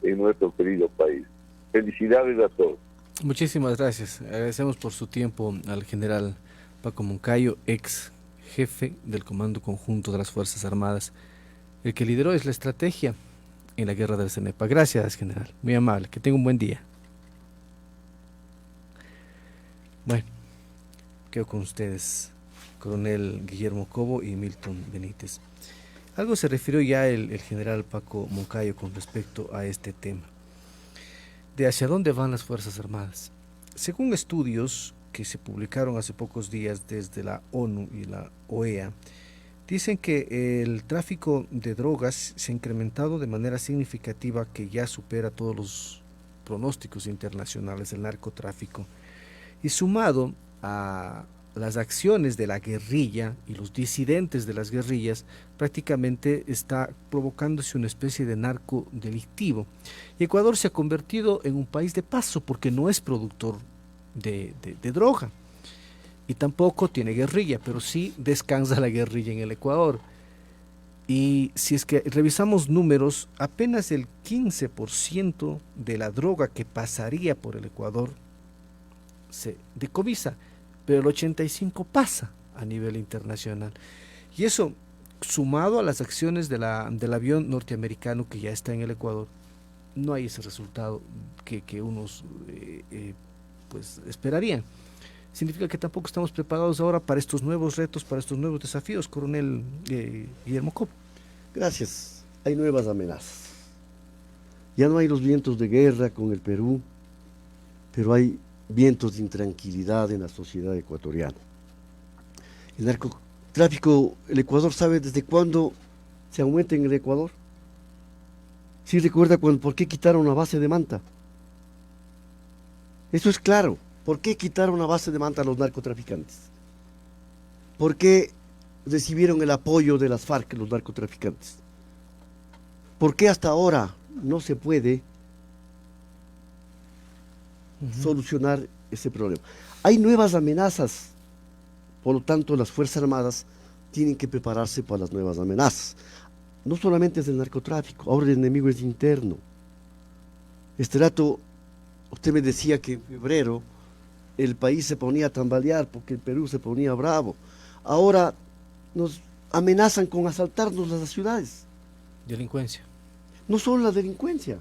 en nuestro querido país. Felicidades a todos. Muchísimas gracias. Agradecemos por su tiempo al general Paco Moncayo, ex jefe del Comando Conjunto de las Fuerzas Armadas, el que lideró es la estrategia en la guerra del CENEPA. Gracias, general. Muy amable. Que tenga un buen día. Bueno, quedo con ustedes, coronel Guillermo Cobo y Milton Benítez. Algo se refirió ya el general Paco Moncayo con respecto a este tema, de hacia dónde van las Fuerzas Armadas. Según estudios que se publicaron hace pocos días desde la ONU y la OEA, dicen que el tráfico de drogas se ha incrementado de manera significativa, que ya supera todos los pronósticos internacionales del narcotráfico, y sumado a las acciones de la guerrilla y los disidentes de las guerrillas, prácticamente está provocándose una especie de narco delictivo. Y Ecuador se ha convertido en un país de paso porque no es productor de droga y tampoco tiene guerrilla, pero sí descansa la guerrilla en el Ecuador. Y si es que revisamos números, apenas el 15% de la droga que pasaría por el Ecuador se decomisa, pero el 85% pasa a nivel internacional. Y eso sumado a las acciones del avión norteamericano que ya está en el Ecuador, no hay ese resultado que unos pues esperarían. Significa que tampoco estamos preparados ahora para estos nuevos retos, para estos nuevos desafíos, coronel Guillermo Cobo. Gracias. Hay nuevas amenazas. Ya no hay los vientos de guerra con el Perú, pero hay vientos de intranquilidad en la sociedad ecuatoriana. El narcotráfico, el Ecuador sabe desde cuándo se aumenta en el Ecuador. ¿Sí recuerda por qué quitaron la base de Manta? Eso es claro. ¿Por qué quitaron la base de Manta a los narcotraficantes? ¿Por qué recibieron el apoyo de las FARC, los narcotraficantes? ¿Por qué hasta ahora no se puede solucionar ese problema? Hay nuevas amenazas, por lo tanto las Fuerzas Armadas tienen que prepararse para las nuevas amenazas. No solamente es el narcotráfico, ahora el enemigo es interno. Este rato, usted me decía que en febrero el país se ponía a tambalear porque el Perú se ponía bravo. Ahora nos amenazan con asaltarnos las ciudades. Delincuencia. No solo la delincuencia,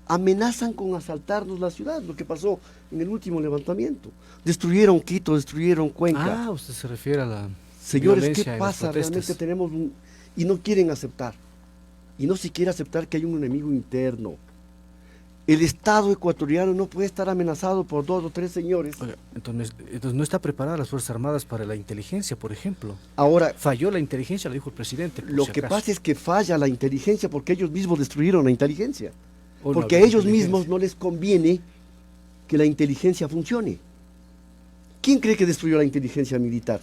amenazan con asaltarnos la ciudad, lo que pasó en el último levantamiento. Destruyeron Quito, destruyeron Cuenca. Ah, usted se refiere a la Señores, violencia ¿qué y las pasa? protestas. Realmente y no quieren aceptar. Y no se quiere aceptar que hay un enemigo interno. El Estado ecuatoriano no puede estar amenazado por 2 o 3 señores. Oiga, entonces no está preparada las Fuerzas Armadas para la inteligencia, por ejemplo. Ahora, Falló la inteligencia, lo dijo el presidente. lo que pasa es que falla la inteligencia porque ellos mismos destruyeron la inteligencia. no Porque a había ellos inteligencia. mismos no les conviene que la inteligencia funcione. ¿Quién cree que destruyó la inteligencia militar?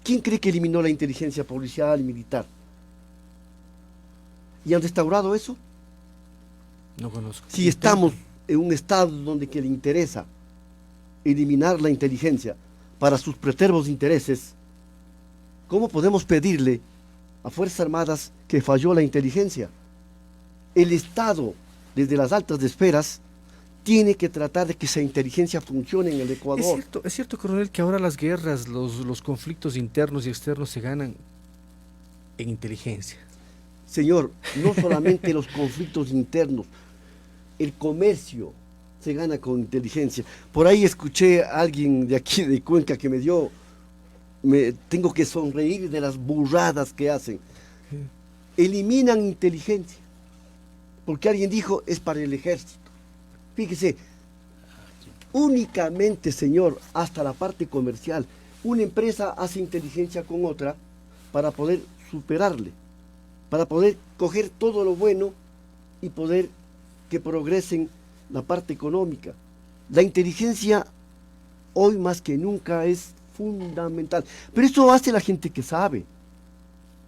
¿Quién cree que eliminó la inteligencia policial y militar? ¿Y han restaurado eso? No conozco. Si estamos en un estado donde que le interesa eliminar la inteligencia para sus pretervos intereses, ¿cómo podemos pedirle a Fuerzas Armadas que falló la inteligencia? El Estado, desde las altas esferas, tiene que tratar de que esa inteligencia funcione en el Ecuador. Es cierto, coronel, que ahora las guerras, los conflictos internos y externos se ganan en inteligencia. Señor, no solamente los conflictos internos, el comercio se gana con inteligencia. Por ahí escuché a alguien de aquí de Cuenca que tengo que sonreír de las burradas que hacen. Eliminan inteligencia, porque alguien dijo es para el ejército. Fíjese, únicamente, señor, hasta la parte comercial, una empresa hace inteligencia con otra para poder superarle, para poder coger todo lo bueno y poder que progresen la parte económica. La inteligencia hoy más que nunca es fundamental. Pero eso hace la gente que sabe.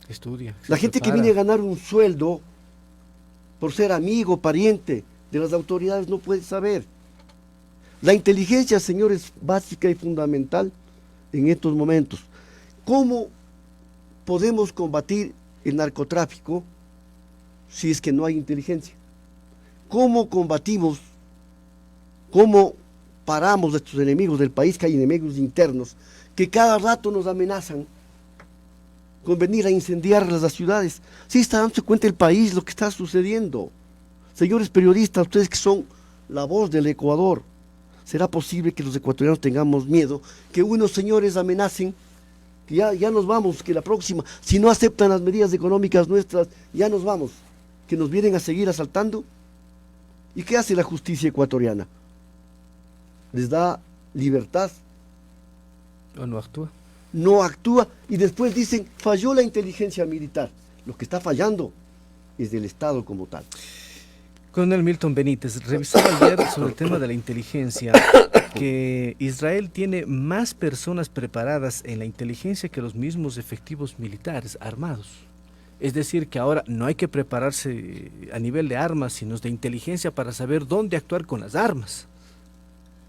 Estudia. La gente que viene a ganar un sueldo por ser amigo, pariente de las autoridades no puede saber. La inteligencia, señor, es básica y fundamental en estos momentos. ¿Cómo podemos combatir el narcotráfico si es que no hay inteligencia? ¿Cómo combatimos, cómo paramos a estos enemigos del país, que hay enemigos internos, que cada rato nos amenazan con venir a incendiar las ciudades? Sí está dándose cuenta el país lo que está sucediendo. Señores periodistas, ustedes que son la voz del Ecuador, ¿será posible que los ecuatorianos tengamos miedo, que unos señores amenacen, que ya nos vamos, que la próxima, si no aceptan las medidas económicas nuestras, ya nos vamos, que nos vienen a seguir asaltando? ¿Y qué hace la justicia ecuatoriana? ¿Les da libertad? ¿O no actúa? No actúa y después dicen, falló la inteligencia militar. Lo que está fallando es del Estado como tal. Coronel Milton Benítez, revisaba ayer sobre el tema de la inteligencia, que Israel tiene más personas preparadas en la inteligencia que los mismos efectivos militares armados. Es decir, que ahora no hay que prepararse a nivel de armas, sino de inteligencia para saber dónde actuar con las armas.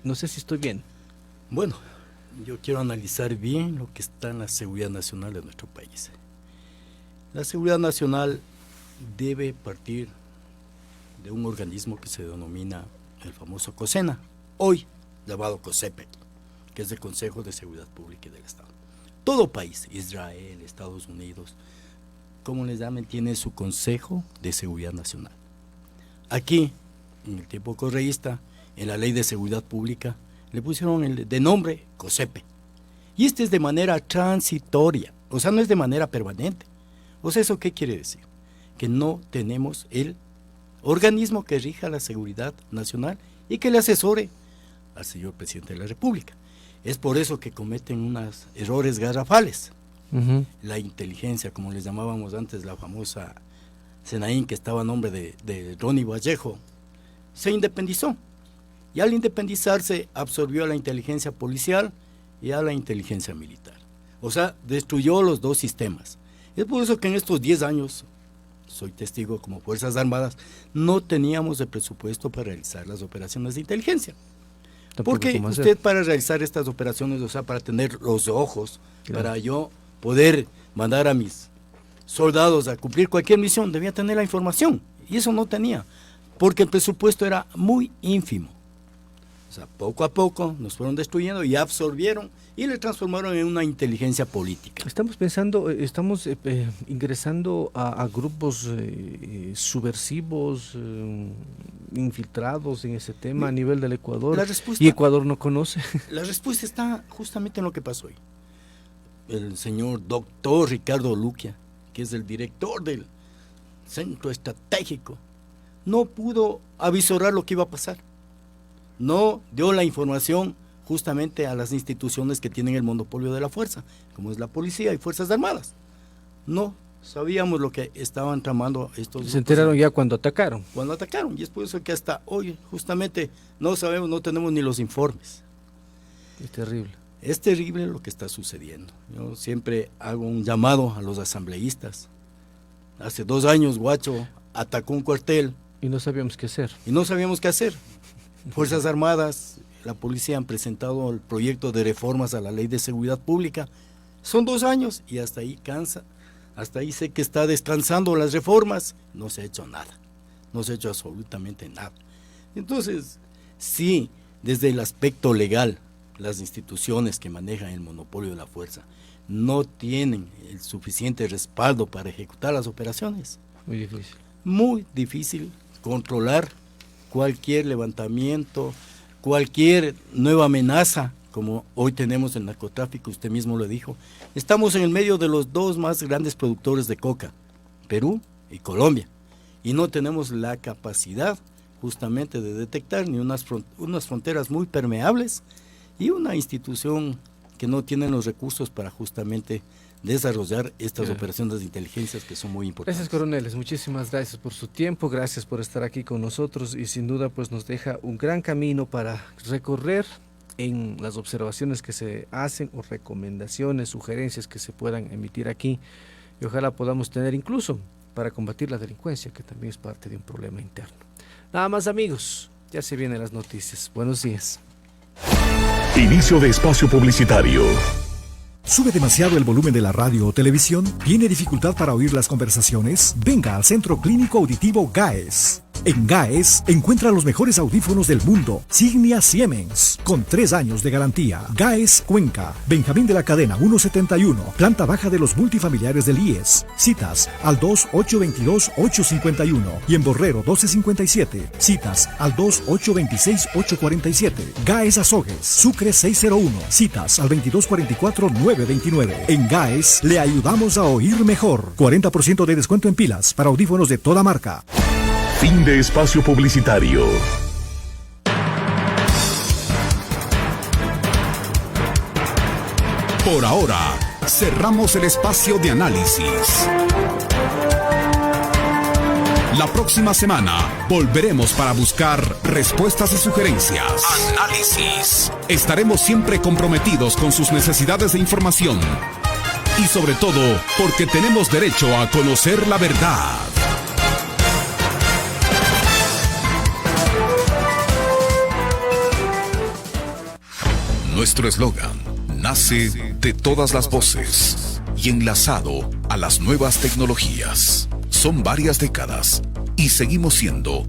No sé si estoy bien. Bueno, yo quiero analizar bien lo que está en la seguridad nacional de nuestro país. La seguridad nacional debe partir de un organismo que se denomina el famoso COSENA, hoy llamado COSEPE, que es el Consejo de Seguridad Pública y del Estado. Todo país, Israel, Estados Unidos, como les llamen, tiene su Consejo de Seguridad Nacional. Aquí, en el tiempo correísta, en la Ley de Seguridad Pública, le pusieron de nombre COSEPE. Y este es de manera transitoria, o sea, no es de manera permanente. O sea, ¿eso qué quiere decir? Que no tenemos el organismo que rija la seguridad nacional y que le asesore al señor presidente de la República. Es por eso que cometen unos errores garrafales. La inteligencia, como les llamábamos antes, la famosa Senaín, que estaba a nombre de Ronnie Vallejo, se independizó. Y al independizarse absorbió a la inteligencia policial y a la inteligencia militar. O sea, destruyó los dos sistemas. Es por eso que en estos 10 años, soy testigo como Fuerzas Armadas, no teníamos el presupuesto para realizar las operaciones de inteligencia. Porque usted para realizar estas operaciones, o sea, para tener los ojos, claro, para yo poder mandar a mis soldados a cumplir cualquier misión, debía tener la información. Y eso no tenía, porque el presupuesto era muy ínfimo. O sea, poco a poco nos fueron destruyendo y absorbieron y le transformaron en una inteligencia política. Estamos ingresando a grupos subversivos, infiltrados en ese tema a nivel del Ecuador, y Ecuador no conoce. La respuesta está justamente en lo que pasó hoy. El señor doctor Ricardo Luquia, que es el director del Centro Estratégico, no pudo avisorar lo que iba a pasar. No dio la información justamente a las instituciones que tienen el monopolio de la fuerza, como es la policía y Fuerzas Armadas. No sabíamos lo que estaban tramando estos. Se enteraron ya cuando atacaron. Cuando atacaron, y es por eso que hasta hoy justamente no sabemos, no tenemos ni los informes. Es terrible. Es terrible lo que está sucediendo. Yo siempre hago un llamado a los asambleístas. Hace 2 años Guacho atacó un cuartel. Y no sabíamos qué hacer. Fuerzas Armadas, la policía han presentado el proyecto de reformas a la Ley de Seguridad Pública. Son 2 años y hasta ahí cansa. Hasta ahí sé que está descansando las reformas. No se ha hecho nada. No se ha hecho absolutamente nada. Entonces, sí, desde el aspecto legal, las instituciones que manejan el monopolio de la fuerza no tienen el suficiente respaldo para ejecutar las operaciones. Muy difícil. Muy difícil controlar cualquier levantamiento, cualquier nueva amenaza, como hoy tenemos el narcotráfico, usted mismo lo dijo. Estamos en el medio de los 2 más grandes productores de coca, Perú y Colombia, y no tenemos la capacidad justamente de detectar ni unas fronteras muy permeables y una institución que no tiene los recursos para justamente desarrollar estas operaciones de inteligencia que son muy importantes. Gracias, coroneles, muchísimas gracias por su tiempo, gracias por estar aquí con nosotros y sin duda pues nos deja un gran camino para recorrer en las observaciones que se hacen o recomendaciones, sugerencias que se puedan emitir aquí y ojalá podamos tener incluso para combatir la delincuencia, que también es parte de un problema interno. Nada más, amigos, ya se vienen las noticias. Buenos días. Inicio de espacio publicitario. ¿Sube demasiado el volumen de la radio o televisión? ¿Tiene dificultad para oír las conversaciones? Venga al Centro Clínico Auditivo GAES. En GAES encuentra los mejores audífonos del mundo, Signia Siemens, con 3 años de garantía. GAES Cuenca, Benjamín de la Cadena 171, planta baja de los multifamiliares del IES. Citas al 2-822-851 y en Borrero 1257. Citas al 2-826-847. GAES Azogues, Sucre 601. Citas al 2244-929. En GAES le ayudamos a oír mejor. 40% de descuento en pilas para audífonos de toda marca. Fin de espacio publicitario. Por ahora, cerramos el espacio de análisis. La próxima semana volveremos para buscar respuestas y sugerencias. Análisis. Estaremos siempre comprometidos con sus necesidades de información. Y sobre todo, porque tenemos derecho a conocer la verdad. Nuestro eslogan nace de todas las voces y enlazado a las nuevas tecnologías. Son varias décadas y seguimos siendo